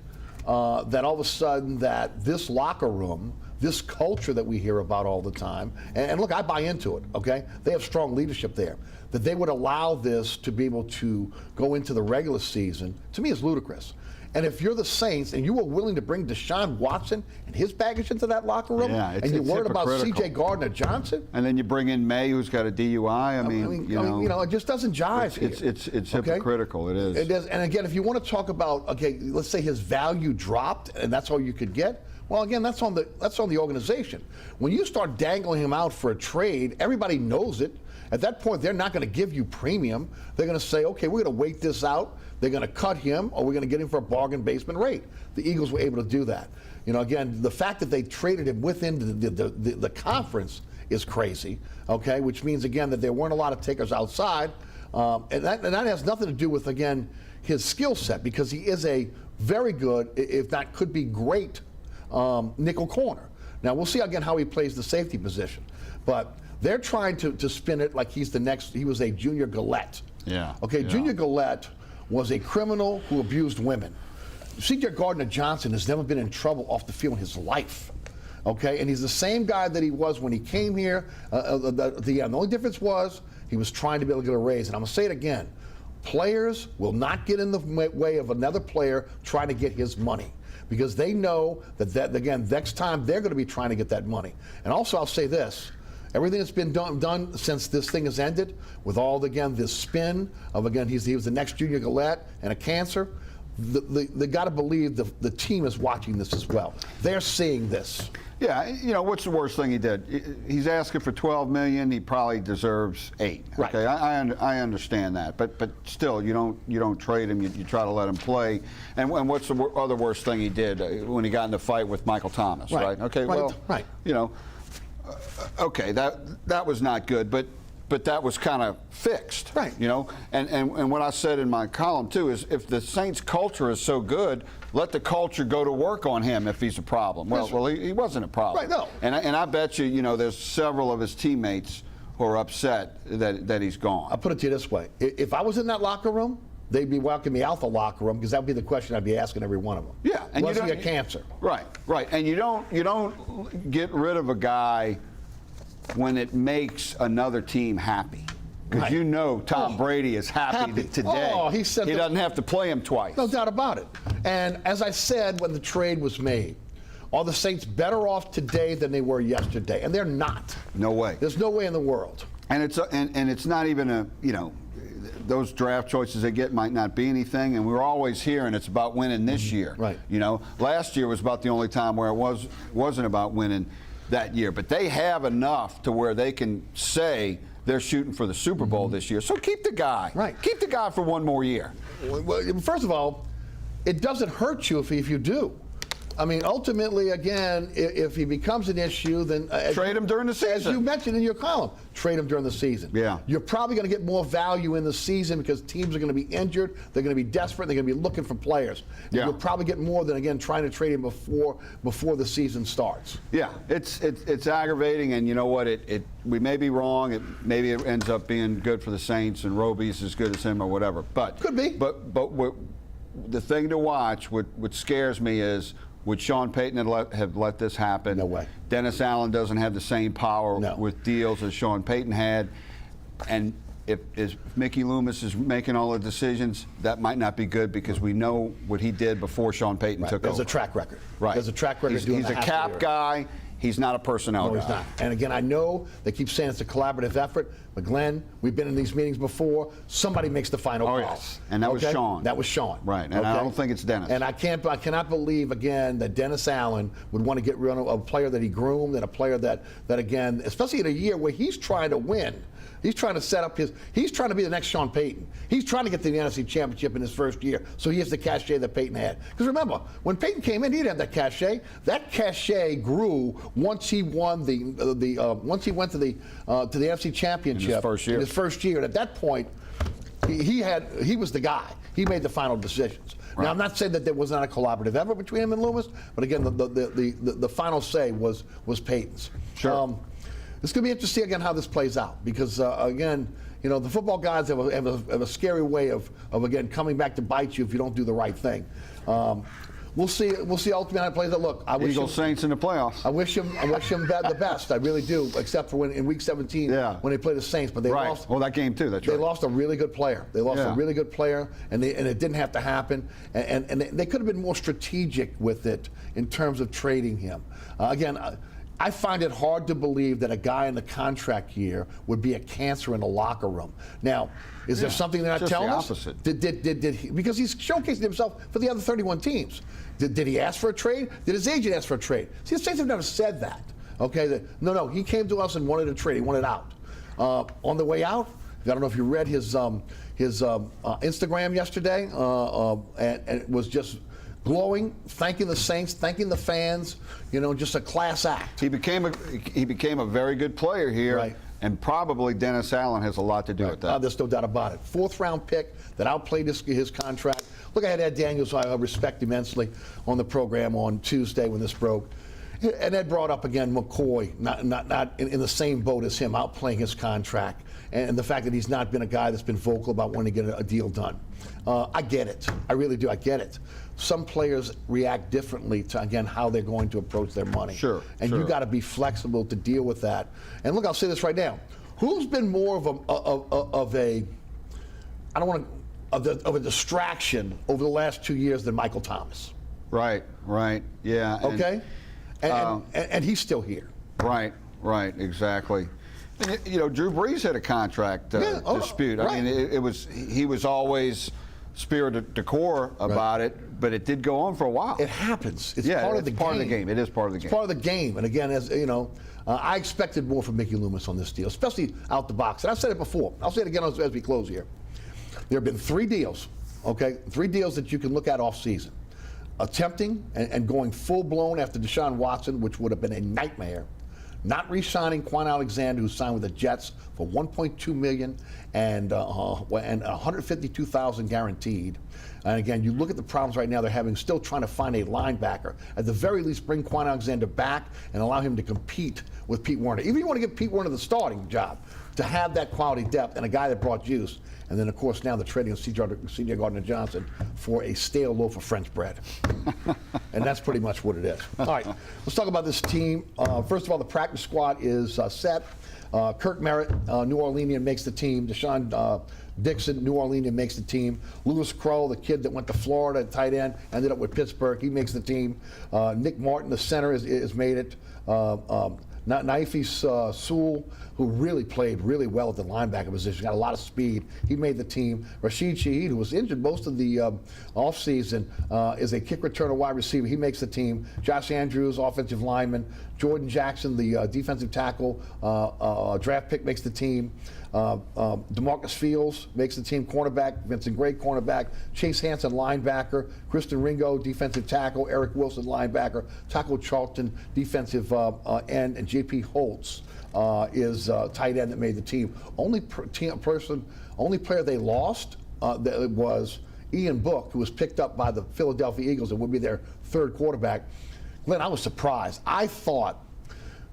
That all of a sudden that this locker room, this culture that we hear about all the time, and look, I buy into it, okay? They have strong leadership there. That they would allow this to be able to go into the regular season, to me is ludicrous. And if you're the Saints and you were willing to bring Deshaun Watson and his baggage into that locker room, and you're worried about C.J. Gardner-Johnson, and then you bring in May, who's got a DUI. I mean, it just doesn't jive. It's hypocritical. It is. It is. And again, if you want to talk about, okay, let's say his value dropped, and that's all you could get. Well, again, that's on the organization. When you start dangling him out for a trade, everybody knows it. At that point, they're not going to give you premium. They're going to say, okay, we're going to wait this out. They're going to cut him, or we're going to get him for a bargain basement rate. The Eagles were able to do that. Again, the fact that they traded him within the conference is crazy, okay, which means, again, that there weren't a lot of takers outside. And that has nothing to do with, again, his skill set, because he is a very good, if not could be great, nickel corner. Now, we'll see, again, how he plays the safety position. But they're trying to spin it like he was a Junior Gillette. Yeah. Okay, yeah. Junior Gillette was a criminal who abused women. C.J. Gardner-Johnson has never been in trouble off the field in his life. Okay, and he's the same guy that he was when he came here. The only difference was he was trying to be able to get a raise. And I'm going to say it again. Players will not get in the way of another player trying to get his money, because they know that again, next time they're going to be trying to get that money. And also, I'll say this. Everything that's been done since this thing has ended, with all, again, this spin of, again, he was the next Junior Gillette and a cancer, they got to believe the team is watching this as well. They're seeing this. Yeah, you know, what's the worst thing he did? He's asking for $12 million. He probably deserves $8 million. Right. Okay, I understand that, but still, you don't trade him. You try to let him play. And what's the other worst thing he did when he got in the fight with Michael Thomas? Right. Okay. Right. Well, right. You know, okay, that was not good, but that was kind of fixed. Right. You know, and what I said in my column too is, if the Saints culture is so good, let the culture go to work on him if he's a problem. Well, he wasn't a problem. Right, no. And I bet you, there's several of his teammates who are upset that he's gone. I'll put it to you this way. If I was in that locker room, they'd be welcoming me out the locker room, because that would be the question I'd be asking every one of them. Yeah. And was he a cancer? Right. And you don't get rid of a guy when it makes another team happy. Because Right. Tom Brady is happy today. Oh, he doesn't have to play him twice. No doubt about it. And as I said when the trade was made, are the Saints better off today than they were yesterday? And they're not. No way. There's no way in the world. And it's not even those draft choices they get might not be anything, and we're always hearing it's about winning this year. Right. Last year was about the only time where it wasn't about winning that year. But they have enough to where they can say they're shooting for the Super Bowl this year. So keep the guy. Right. Keep the guy for one more year. Well, first of all, it doesn't hurt you if you do. I mean, ultimately, again, if he becomes an issue, then trade him during the season. As you mentioned in your column, trade him during the season. Yeah. You're probably going to get more value in the season because teams are going to be injured. They're going to be desperate. They're going to be looking for players. Yeah. You'll probably get more than, again, trying to trade him before the season starts. Yeah, it's aggravating, and you know what? We may be wrong. Maybe it ends up being good for the Saints, and Roby's as good as him or whatever. But could be. But the thing to watch, what scares me is, would Sean Payton have let this happen? No way. Dennis Allen doesn't have the same power with deals as Sean Payton had. And if Mickey Loomis is making all the decisions, that might not be good, because we know what he did before Sean Payton took over. There's a track record. Right. There's a track record. He's a cap guy. He's not a personnel guy. No, he's not. And again, I know they keep saying it's a collaborative effort, but Glenn, we've been in these meetings before. Somebody makes the final call. Yes. And that was Sean. That was Sean. Right. And I don't think it's Dennis. And I cannot believe, again, that Dennis Allen would want to get rid of a player that he groomed, and a player that again, especially in a year where he's trying to win. He's trying to set up he's trying to be the next Sean Payton. He's trying to get to the NFC Championship in his first year, so he has the cachet that Payton had. Because remember, when Payton came in, he didn't have that cachet. That cachet grew once he won once he went to the NFC Championship in his first year. In his first year, and at that point, he was the guy. He made the final decisions. Right. Now, I'm not saying that there was not a collaborative effort between him and Loomis, but again, the final say was Payton's. Sure. It's going to be interesting again how this plays out, because again, the football gods have a scary way of again coming back to bite you if you don't do the right thing. We'll see ultimately how it plays out. Look, I wish Eagles Saints in the playoffs. I wish him the best. I really do, except for in Week 17 when they played the Saints. But they lost. Well, that game too. That's right. They lost a really good player. They lost a really good player, and it didn't have to happen. And they could have been more strategic with it in terms of trading him. Again. I find it hard to believe that a guy in the contract year would be a cancer in the locker room. Now, is there something they're not telling us? Opposite. Did he, because he's showcasing himself for the other 31 teams. Did he ask for a trade? Did his agent ask for a trade? See, the Saints have never said that. Okay, no, he came to us and wanted a trade. He wanted out. On the way out, I don't know if you read his Instagram yesterday, and it was just glowing, thanking the Saints, thanking the fans. Just a class act. He became a very good player here. Right. And probably Dennis Allen has a lot to do with that. There's no doubt about it. 4th-round pick that outplayed his contract. Look, I had Ed Daniels, who I respect immensely, on the program on Tuesday when this broke. And Ed brought up again McCoy, not in the same boat as him, outplaying his contract. And the fact that he's not been a guy that's been vocal about wanting to get a deal done. I get it. I really do. I get it. Some players react differently to, again, how they're going to approach their money. Sure. And you got to be flexible to deal with that. And look, I'll say this right now. Who's been more of a distraction over the last 2 years than Michael Thomas? Right. Yeah. Okay? And he's still here. Right, exactly. And, Drew Brees had a contract dispute. Right. I mean, he was always spirited decor about it, but it did go on for a while. It happens. It's part of the game. It is part of the game. It's part of the game. And again, as I expected more from Mickey Loomis on this deal, especially out the box. And I've said it before. I'll say it again as we close here. There have been 3 deals, okay? 3 deals that you can look at off season. Attempting and going full-blown after Deshaun Watson, which would have been a nightmare. Not re-signing Quan Alexander, who signed with the Jets for $1.2 million and $152,000 guaranteed. And again, you look at the problems right now they're having, still trying to find a linebacker. At the very least, bring Quan Alexander back and allow him to compete with Pete Werner. Even if you want to give Pete Werner the starting job, to have that quality depth and a guy that brought juice. And then, of course, now the trading of C.J. Gardner-Johnson for a stale loaf of French bread. And that's pretty much what it is. All right, let's talk about this team. First of all, the practice squad is set. Kirk Merritt, New Orleanian, makes the team. Deshaun Dixon, New Orleanian, makes the team. Lewis Kroll, the kid that went to Florida, tight end, ended up with Pittsburgh. He makes the team. Nick Martin, the center, is made it. Naifis Sewell, who really played really well at the linebacker position, got a lot of speed. He made the team. Rashid Shaheed, who was injured most of the offseason, is a kick returner wide receiver. He makes the team. Josh Andrews, offensive lineman. Jordan Jackson, the defensive tackle, draft pick, makes the team. DeMarcus Fields makes the team. Cornerback, Vincent Gray, cornerback. Chase Hansen, linebacker. Kristen Ringo, defensive tackle. Eric Wilson, linebacker. Taco Charlton, defensive end. And J.P. Holtz is tight end that made the team. Only player they lost that was Ian Book, who was picked up by the Philadelphia Eagles and would be their 3rd quarterback. Glenn, I was surprised. I thought,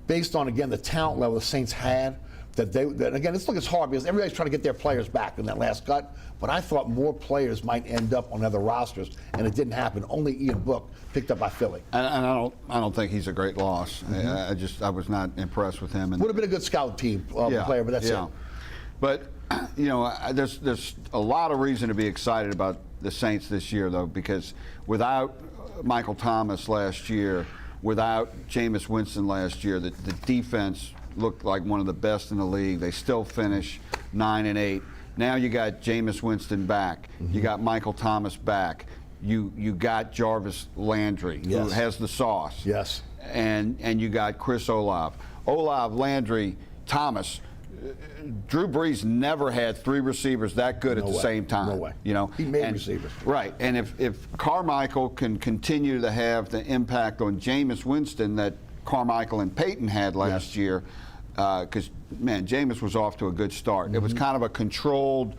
based on, again, the talent level the Saints had, that again, it's hard because everybody's trying to get their players back in that last cut, but I thought more players might end up on other rosters, and it didn't happen. Only Ian Book picked up by Philly. And I don't think he's a great loss. I was not impressed with him. Would have been a good scout team player, but that's it. But there's a lot of reason to be excited about the Saints this year, though, because without Michael Thomas last year, without Jameis Winston last year, the defense looked like one of the best in the league. They still finish 9-8. Now you got Jameis Winston back. You got Michael Thomas back. You got Jarvis Landry, who has the sauce. Yes. And you got Chris Olave. Olave, Landry, Thomas. Drew Brees never had 3 receivers that good at the same time. No way. He made receivers. Right. And if Carmichael can continue to have the impact on Jameis Winston that Carmichael and Peyton had last year, because, man, Jameis was off to a good start. It was kind of a controlled,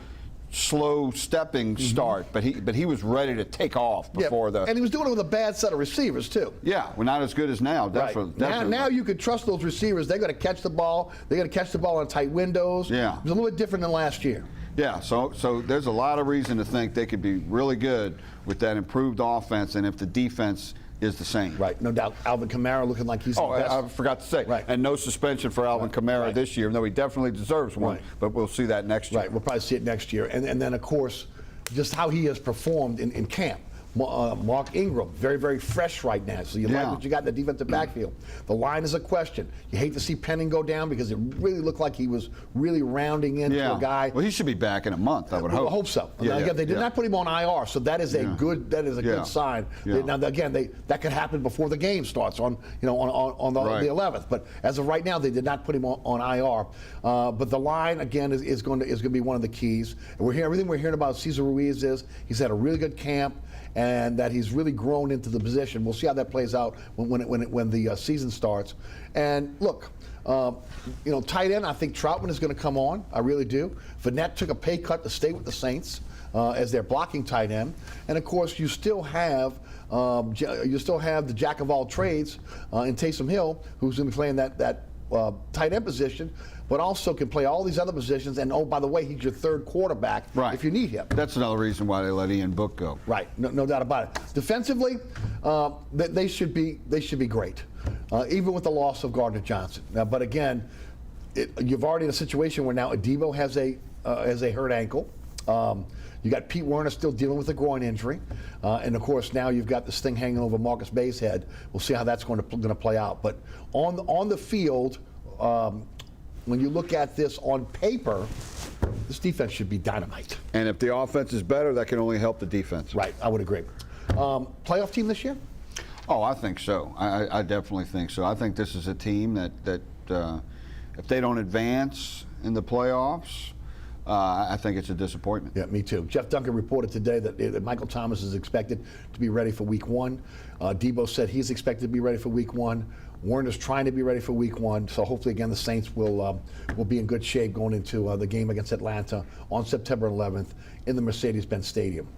slow stepping start, but he was ready to take off before the. And he was doing it with a bad set of receivers too. Yeah, well, not as good as now. Definitely. Now you could trust those receivers. They're going to catch the ball. They're going to catch the ball on tight windows. Yeah, it was a little bit different than last year. Yeah, so there's a lot of reason to think they could be really good with that improved offense, and if the defense is the same. Right, no doubt. Alvin Kamara looking like he's the best. I forgot to say. Right. And no suspension for Alvin Kamara this year, though he definitely deserves one. Right. But we'll see that next year. Right, we'll probably see it next year. And then, of course, just how he has performed in camp. Mark Ingram, very, very fresh right now. So you like what you got in the defensive backfield. The line is a question. You hate to see Penning go down because it really looked like he was really rounding into a guy. Well, he should be back in a month, I would hope. I hope so. Again, they did not put him on IR, so that is a good good sign. Now, again, that could happen before the game starts on the 11th. But as of right now, they did not put him on IR. But the line again is going to be one of the keys. And everything we're hearing about Cesar Ruiz is he's had a really good camp. and that he's really grown into the position. We'll see how that plays out when the season starts. And look, tight end, I think Troutman is going to come on. I really do. Fournette took a pay cut to stay with the Saints as their blocking tight end. And of course, you still have the jack of all trades in Taysom Hill, who's going to be playing that tight end position, but also can play all these other positions. And oh, by the way, he's your third quarterback if you need him. That's another reason why they let Ian Book go. Right, no doubt about it. Defensively, they should be great, even with the loss of Gardner Johnson. Now, but again, you've already in a situation where now Guilbeau has a hurt ankle. You got Pete Werner still dealing with a groin injury, and of course now you've got this thing hanging over Marcus Bay's head. We'll see how that's going to play out. But on the field, when you look at this on paper, this defense should be dynamite. And if the offense is better, that can only help the defense. Right, I would agree. Playoff team this year? Oh, I think so. I definitely think so. I think this is a team that if they don't advance in the playoffs, I think it's a disappointment. Yeah, me too. Jeff Duncan reported today that Michael Thomas is expected to be ready for Week 1. Debo said he's expected to be ready for Week 1. Warner's trying to be ready for Week 1. So hopefully, again, the Saints will be in good shape going into the game against Atlanta on September 11th in the Mercedes-Benz Stadium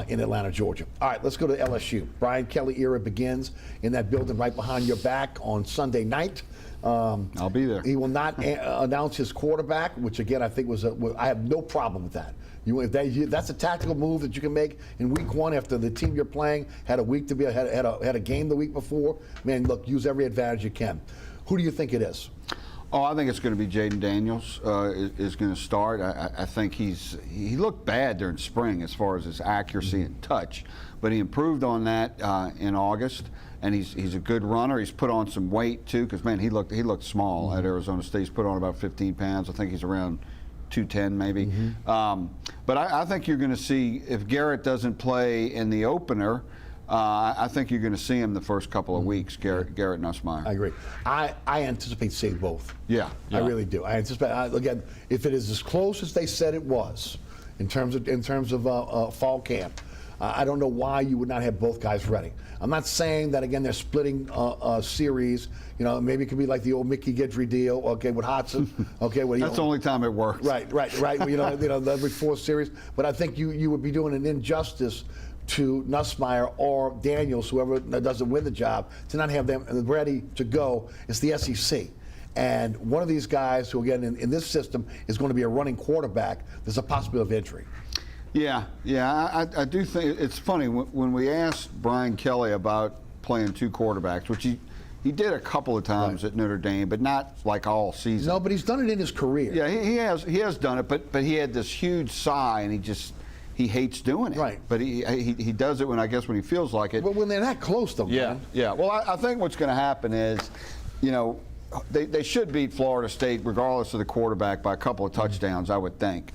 in Atlanta, Georgia. All right, let's go to LSU. Brian Kelly era begins in that building right behind your back on Sunday night. I'll be there. He will not announce his quarterback, which again I think I have no problem with that. That's a tactical move that you can make in Week 1 after the team you're playing had a week to be had a game the week before. Man, look, use every advantage you can. Who do you think it is? Oh, I think it's going to be Jaden Daniels is going to start. I think he looked bad during spring as far as his accuracy and touch, but he improved on that in August. And he's a good runner. He's put on some weight too, because man, he looked small at Arizona State. He's put on about 15 pounds. I think he's around 210 maybe. But I think you're going to see, if Garrett doesn't play in the opener, I think you're going to see him the first couple of weeks, Garrett Nussmeier. I agree. I anticipate seeing both. Yeah. I really do. I anticipate, again, if it is as close as they said it was in terms of fall camp, I don't know why you would not have both guys ready. I'm not saying that, again, they're splitting a series. Maybe it could be like the old Mickey Guidry deal, okay, with Hodson. Okay, that's the only time it works. Right. The every fourth series. But I think you would be doing an injustice to Nussmeier or Daniels, whoever doesn't win the job, to not have them ready to go. It's the SEC. And one of these guys who, again, in this system is going to be a running quarterback, there's a possibility of injury. Yeah, I do think it's funny when we asked Brian Kelly about playing two quarterbacks, which he did a couple of times at Notre Dame, but not like all season. No, but he's done it in his career. Yeah, he has done it, but he had this huge sigh, and he hates doing it. Right. But he does it when he feels like it. But when they're that close, though. Yeah, man. yeah. Well, I think what's going to happen is, they should beat Florida State regardless of the quarterback by a couple of touchdowns, I would think.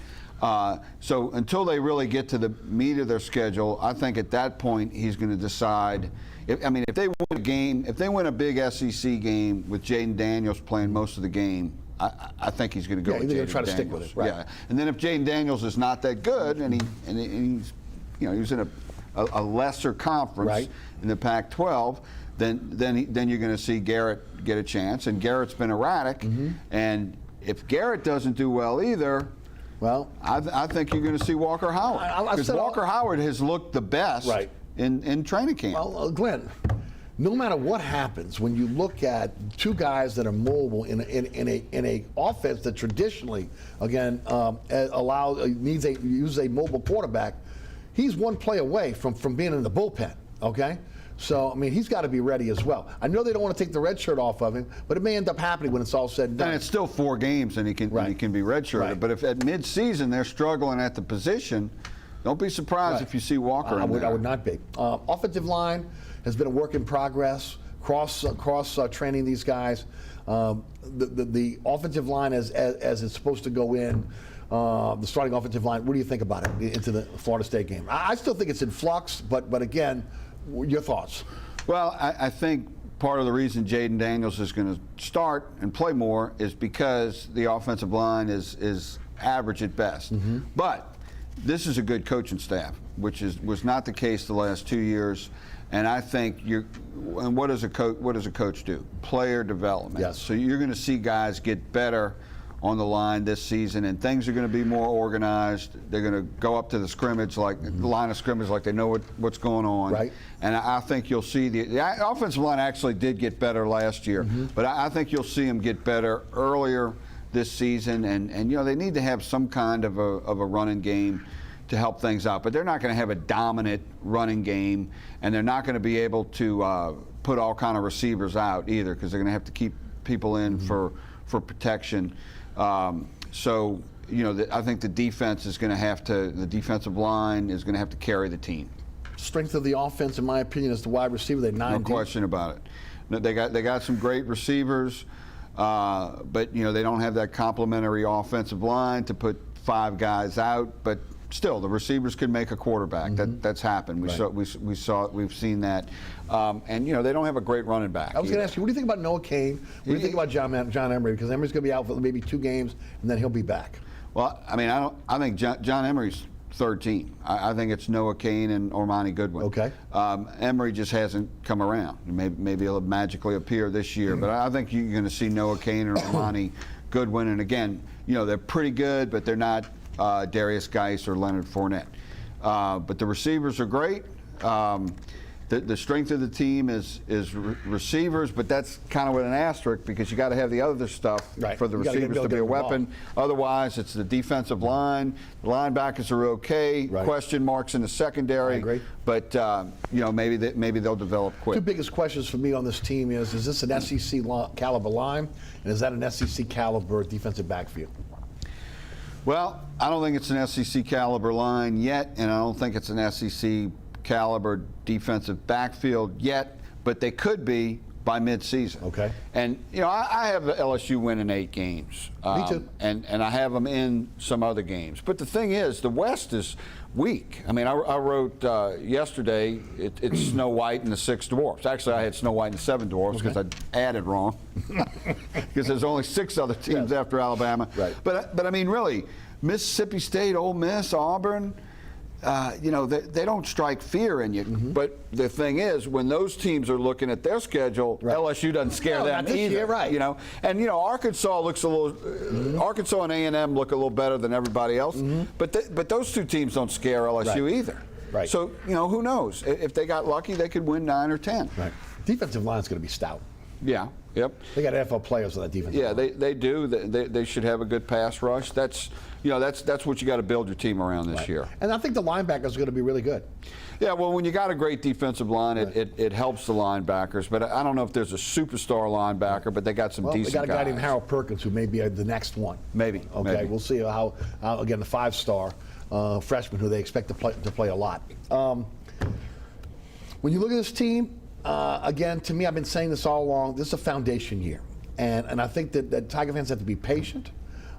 So until they really get to the meat of their schedule, I think at that point he's going to decide. If they win a game, if they win a big SEC game with Jaden Daniels playing most of the game, I think he's going to go. Yeah, with they're going to try to Daniels. stick with it. Right. Yeah, and then if Jaden Daniels is not that good, and he's he's in a lesser conference in the Pac-12, then you're going to see Garrett get a chance, and Garrett's been erratic, and if Garrett doesn't do well either. Well, I think you're going to see Walker Howard, because Walker Howard has looked the best in training camp. Well, Glenn, no matter what happens, when you look at two guys that are mobile in a offense that traditionally, again, uses a mobile quarterback, he's one play away from being in the bullpen. Okay. So, he's got to be ready as well. I know they don't want to take the red shirt off of him, but it may end up happening when it's all said and done. And it's still 4 games, and he can be redshirted. Right. But if at mid-season they're struggling at the position, don't be surprised if you see Walker in there. I would not be. Offensive line has been a work in progress. Cross training these guys. The offensive line as it's supposed to go in. The starting offensive line. What do you think about it into the Florida State game? I still think it's in flux, but again. Your thoughts? Well, I think part of the reason Jaden Daniels is going to start and play more is because the offensive line is average at best. But this is a good coaching staff, which was not the case the last 2 years. And I think and what does a coach do? Player development. Yes. So you're going to see guys get better on the line this season, and things are going to be more organized. They're going to go up to the scrimmage, the line of scrimmage, like they know what's going on. Right. And I think you'll see the offensive line actually did get better last year, but I think you'll see them get better earlier this season. And they need to have some kind of a running game to help things out. But they're not going to have a dominant running game, and they're not going to be able to put all kind of receivers out either, because they're going to have to keep people in for protection. So I think the defense is going to have to, the defensive line is going to have to carry the team. Strength of the offense, in my opinion, is the wide receiver. They're 9 No deep. question about it. No, they got some great receivers, but they don't have that complementary offensive line to put 5 guys out. But still, the receivers can make a quarterback. That's happened. We've seen that. And they don't have a great running back. I was going to ask you, what do you think about Noah Cain? What do you think about John Emery? Because Emery's going to be out for maybe 2 games, and then he'll be back. Well, I think John Emery's third team. I think it's Noah Cain and Ormani Goodwin. Okay. Emery just hasn't come around. Maybe he'll magically appear this year, but I think you're going to see Noah Cain and Ormani Goodwin. And again, they're pretty good, but they're not Darius Geis or Leonard Fournette. But the receivers are great. The strength of the team is receivers, but that's kind of with an asterisk, because you got to have the other stuff for the receivers to be a weapon. Otherwise, it's the defensive line. The linebackers are okay. Question marks in the secondary. I agree. But maybe they'll develop quick. 2 biggest questions for me on this team is this an SEC caliber line, and is that an SEC caliber defensive backfield? Well, I don't think it's an SEC caliber line yet, and I don't think it's an SEC caliber defensive backfield yet, but they could be by mid-season. Okay. And I have LSU winning 8 games. Me too. And I have them in some other games. But the thing is, the West is weak. I wrote yesterday it's Snow White and the 6 Dwarfs. Actually, I had Snow White and the 7 Dwarfs because I added wrong. Because there's only 6 other teams after Alabama. Right. But really, Mississippi State, Ole Miss, Auburn, they don't strike fear in you. But the thing is, when those teams are looking at their schedule, LSU doesn't scare them either. Year, And Arkansas looks a little. Arkansas and A&M look a little better than everybody else. But those 2 teams don't scare LSU either. Right. So who knows? If they got lucky, they could win 9 or 10. Right. Defensive line's going to be stout. Yeah. Yep. They got NFL players on that defensive line. Yeah, they do. They should have a good pass rush. That's what you got to build your team around this year. And I think the linebackers are going to be really good. Yeah, well, when you got a great defensive line, it helps the linebackers. But I don't know if there's a superstar linebacker, but they got some decent guys. They got a guy named Harold Perkins who may be the next one. Maybe. Okay, maybe. We'll see how again, the 5-star freshman who they expect to play a lot. When you look at this team, again, to me, I've been saying this all along, this is a foundation year. And I think that Tiger fans have to be patient.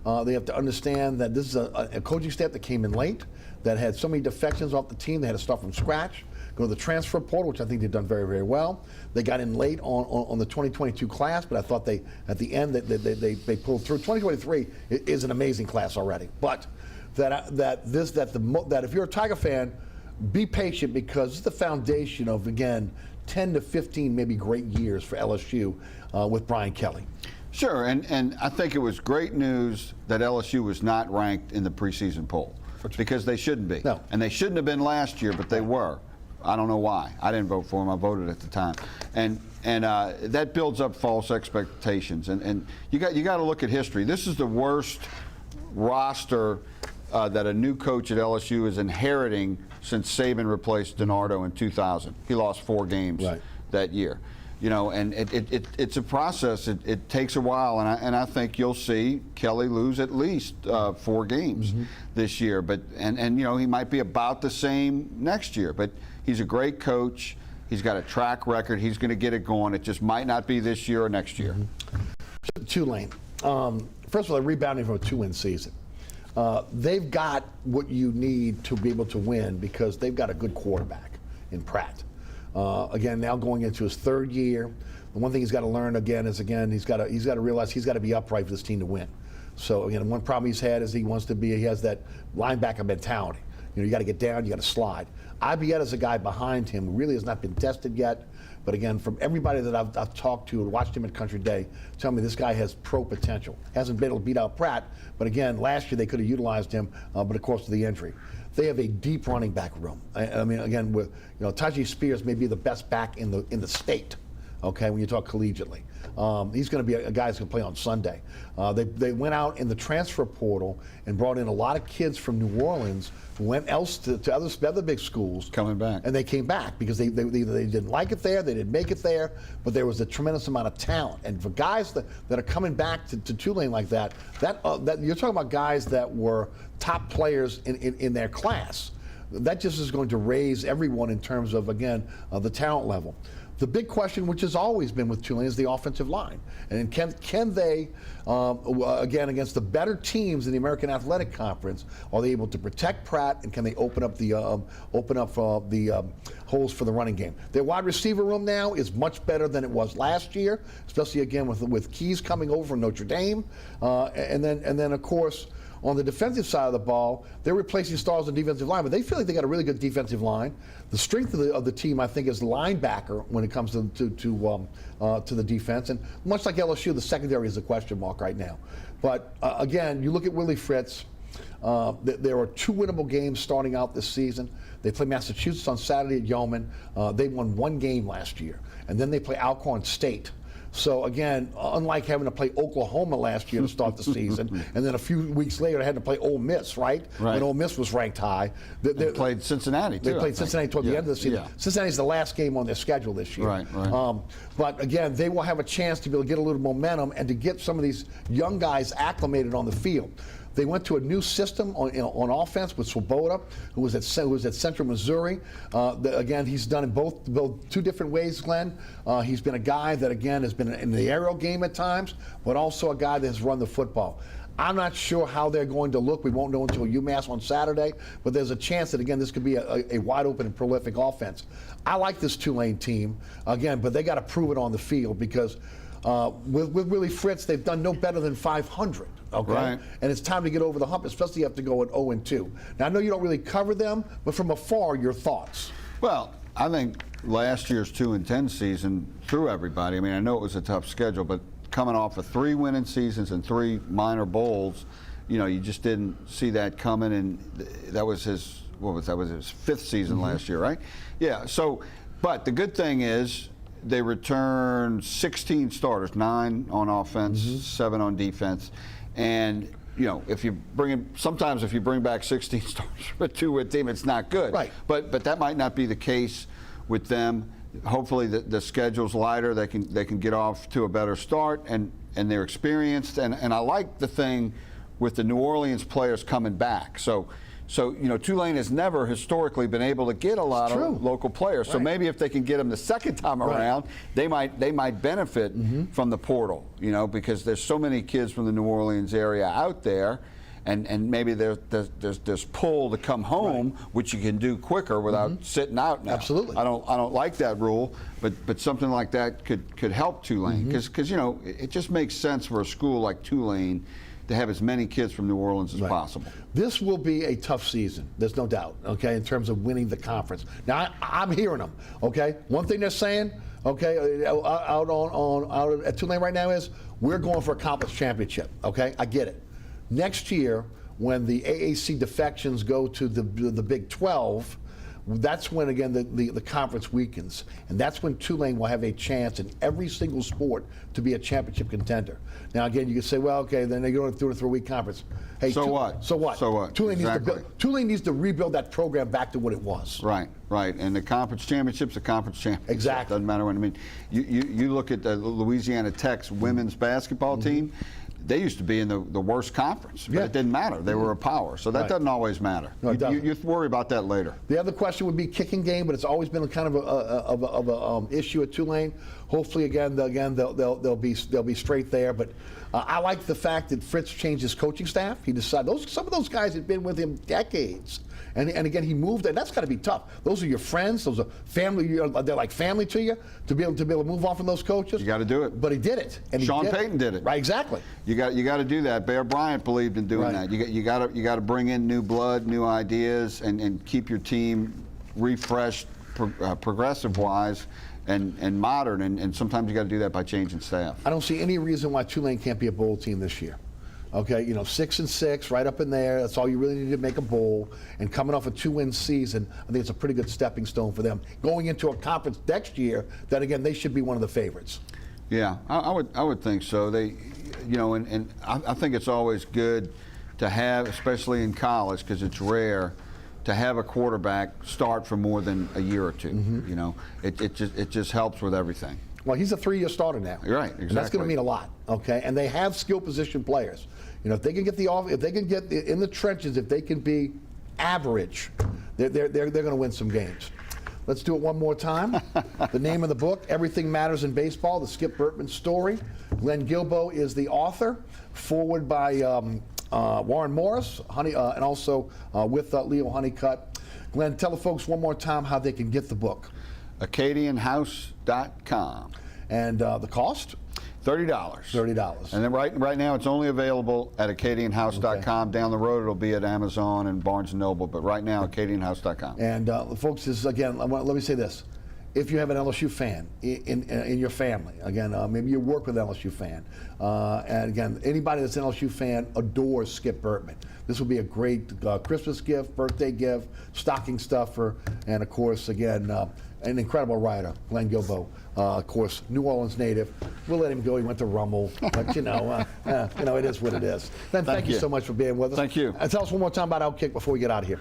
They have to understand that this is a coaching staff that came in late, that had so many defections off the team. They had to start from scratch, go to the transfer portal, which I think they've done very, very well. They got in late on the 2022 class, but I thought at the end they pulled through. 2023 is an amazing class already. But that if you're a Tiger fan, be patient, because it's the foundation of, again, 10 to 15 maybe great years for LSU with Brian Kelly. Sure, and I think it was great news that LSU was not ranked in the preseason poll, because they shouldn't be. No. And they shouldn't have been last year, but they were. I don't know why. I didn't vote for them. I voted at the time. And that builds up false expectations. And you got to look at history. This is the worst roster that a new coach at LSU is inheriting since Saban replaced DiNardo in 2000. He lost 4 games that year. And it's a process. It takes a while, and I think you'll see Kelly lose at least 4 games this year. But and he might be about the same next year. But he's a great coach. He's got a track record. He's going to get it going. It just might not be this year or next year. Tulane. First of all, they're rebounding from a 2-win season. They've got what you need to be able to win, because they've got a good quarterback in Pratt. Again, now going into his 3rd year. The one thing he's got to learn again is he's got to realize he's got to be upright for this team to win. So again, one problem he's had is he has that linebacker mentality. You got to get down, you got to slide. Ibieta's a guy behind him who really has not been tested yet. But again, from everybody that I've talked to and watched him at Country Day, tell me this guy has pro potential. Hasn't been able to beat out Pratt, but again, last year they could have utilized him, but of course of the injury. They have a deep running back room. I mean, again, with Tajee Spears may be the best back in the state. Okay, when you talk collegiately, he's going to be a guy who's going to play on Sunday. They went out in the transfer portal and brought in a lot of kids from New Orleans who went to other big schools. Coming back. And they came back because they didn't like it there, they didn't make it there, but there was a tremendous amount of talent. And for guys that are coming back to Tulane like that you're talking about guys that were top players in their class. That just is going to raise everyone in terms of, again, the talent level. The big question, which has always been with Tulane, is the offensive line. And can they, again, against the better teams in the American Athletic Conference, are they able to protect Pratt, and can they open up the holes for the running game? Their wide receiver room now is much better than it was last year, especially again with Keys coming over from Notre Dame, and then of course. On the defensive side of the ball, they're replacing stars on defensive line, but they feel like they got a really good defensive line. The strength of the team, I think, is linebacker when it comes to the defense. And much like LSU, the secondary is a question mark right now. But again, you look at Willie Fritz. There are 2 winnable games starting out this season. They play Massachusetts on Saturday at Yeoman. They won 1 game last year, and then they play Alcorn State. So again, unlike having to play Oklahoma last year to start the season, and then a few weeks later they had to play Ole Miss, right? When Ole Miss was ranked high. They played Cincinnati, too. They played Cincinnati toward the end of the season. Yeah. Cincinnati's the last game on their schedule this year. Right. But again, they will have a chance to be able to get a little momentum and to get some of these young guys acclimated on the field. They went to a new system on offense with Swoboda, who was at Central Missouri. Again, he's done it both 2 different ways, Glenn. He's been a guy that, again, has been in the aerial game at times, but also a guy that has run the football. I'm not sure how they're going to look. We won't know until UMass on Saturday, but there's a chance that, again, this could be a wide open and prolific offense. I like this Tulane team, again, but they got to prove it on the field because with Willie Fritz, they've done no better than 500. Okay, right. And it's time to get over the hump, especially if you have to go at 0-2. Now I know you don't really cover them, but from afar, your thoughts. Well, I think last year's 2-10 season threw everybody. I mean, I know it was a tough schedule, but coming off of 3 winning seasons and 3 minor bowls, you just didn't see that coming. And that was his 5th season last year, right? Yeah. So, but the good thing is, they returned 16 starters, 9 on offense, 7 on defense. And, sometimes if you bring back 16 starters for a 2-win team, it's not good. Right. But that might not be the case with them. Hopefully the schedule's lighter. They can get off to a better start, and they're experienced. And I like the thing with the New Orleans players coming back. So Tulane has never historically been able to get a lot of local players. So maybe if they can get them the second time around, they might benefit from the portal, because there's so many kids from the New Orleans area out there, and maybe there's pull to come home, which you can do quicker without sitting out now. Absolutely. I don't like that rule, but something like that could help Tulane, because it just makes sense for a school like Tulane to have as many kids from New Orleans as possible. This will be a tough season, there's no doubt, okay, in terms of winning the conference. Now, I'm hearing them, okay? One thing they're saying, okay, out at Tulane right now is, we're going for a conference championship, okay? I get it. Next year, when the AAC defections go to the Big 12, that's when, again, the conference weakens. And that's when Tulane will have a chance in every single sport to be a championship contender. Now, again, you can say, well, okay, then they're going through a 3-week conference. Hey, So what? Tulane needs to rebuild that program back to what it was. Right. And the conference championship's a conference championship. Exactly. Doesn't matter what I mean. You look at the Louisiana Tech's women's basketball team. They used to be in the worst conference, but it didn't matter. They were a power, so that doesn't always matter. No, it doesn't. You worry about that later. The other question would be kicking game, but it's always been kind of a issue at Tulane. Hopefully, they'll be straight there. But I like the fact that Fritz changed his coaching staff. He decided some of those guys had been with him decades. And again, he moved, and that's got to be tough. Those are your friends. Those are family. They're like family to you. To be able to move on from those coaches. You got to do it. But he did it. And Sean Payton did it. Right, exactly. You got to do that. Bear Bryant believed in doing that. You got to bring in new blood, new ideas, and keep your team refreshed, progressive-wise. And modern, and sometimes you got to do that by changing staff. I don't see any reason why Tulane can't be a bowl team this year. Okay, 6-6, right up in there. That's all you really need to make a bowl. And coming off a 2-win season, I think it's a pretty good stepping stone for them. Going into a conference next year, that again, they should be one of the favorites. Yeah, I would think so. They, and I think it's always good to have, especially in college, because it's rare, to have a quarterback start for more than a year or two. Mm-hmm. It just helps with everything. Well, he's a 3-year starter now. You're right, exactly. And that's going to mean a lot. Okay, and they have skill position players. If they can get in the trenches, if they can be average, they're going to win some games. Let's do it one more time. The name of the book, Everything Matters in Baseball: The Skip Bertman Story. Glenn Guilbeau is the author. Forward by Warren Morris, and also with Leo Honeycutt. Glenn, tell the folks one more time how they can get the book. AcadianHouse.com. And the cost? $30. $30. And then right now it's only available at AcadianHouse.com. Okay. Down the road it'll be at Amazon and Barnes & Noble, but right now AcadianHouse.com. And folks, again, let me say this. If you have an LSU fan in your family, again, maybe you work with an LSU fan, and again, anybody that's an LSU fan adores Skip Bertman. This will be a great Christmas gift, birthday gift, stocking stuffer, and of course, again, an incredible writer, Glenn Guilbeau. Of course, New Orleans native. We'll let him go. He went to Rummel, but it is what it is. Ben, thank you so much for being with us. Thank you. And tell us one more time about Outkick before we get out of here.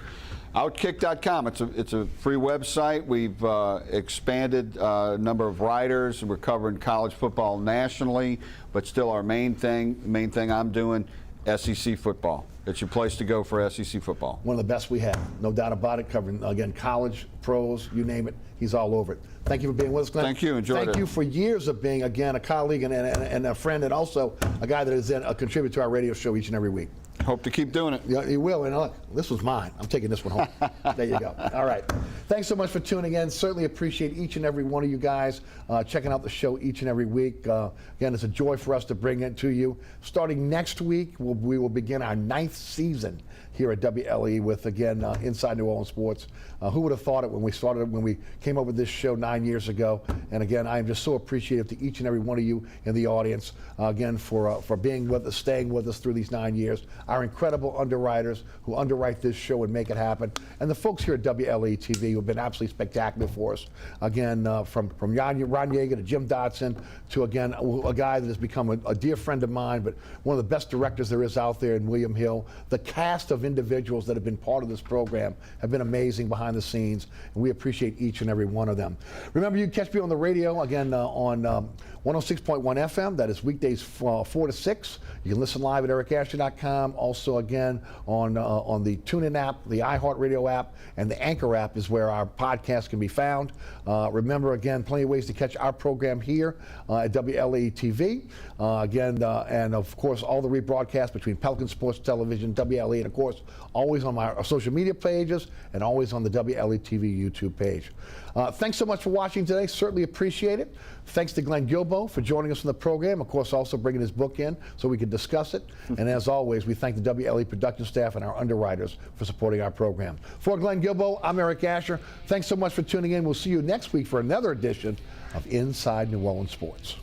Outkick.com. It's a free website. We've expanded a number of writers. We're covering college football nationally, but still our main thing I'm doing, SEC football. It's your place to go for SEC football. One of the best we have, no doubt about it. Covering again college, pros, you name it, he's all over it. Thank you for being with us, Glenn. Thank you. Enjoyed it. Thank you for years of being again a colleague and a friend, and also a guy that is a contributor to our radio show each and every week. Hope to keep doing it. Yeah, you will. And look, this was mine. I'm taking this one home. There you go. All right. Thanks so much for tuning in. Certainly appreciate each and every one of you guys checking out the show each and every week. Again, it's a joy for us to bring it to you. Starting next week, we will begin our 9th season here at WLAE with, again, Inside New Orleans Sports. Who would have thought it when we came up with this show 9 years ago? And again, I am just so appreciative to each and every one of you in the audience, again, for being with us, staying with us through these 9 years. Our incredible underwriters who underwrite this show and make it happen. And the folks here at WLAE-TV who have been absolutely spectacular for us. Again, from Ron Yeager to Jim Dotson to, again, a guy that has become a dear friend of mine, but one of the best directors there is out there in William Hill. The cast of individuals that have been part of this program have been amazing behind the scenes, and we appreciate each and every one of them. Remember, you can catch me on the radio, again, on 106.1 FM. That is weekdays 4 to 6. You can listen live at ericasher.com. Also, again, on the TuneIn app, the iHeartRadio app, and the Anchor app is where our podcast can be found. Remember, again, plenty of ways to catch our program here at WLAE-TV. And of course, all the rebroadcasts between Pelican Sports Television, WLAE, and of course, always on our social media pages and always on the WLAE-TV YouTube page. Thanks so much for watching today. Certainly appreciate it. Thanks to Glenn Guilbeau for joining us on the program. Of course, also bringing his book in so we could discuss it. And as always, we thank the WLAE production staff and our underwriters for supporting our program. For Glenn Guilbeau, I'm Eric Asher. Thanks so much for tuning in. We'll see you next week for another edition of Inside New Orleans Sports.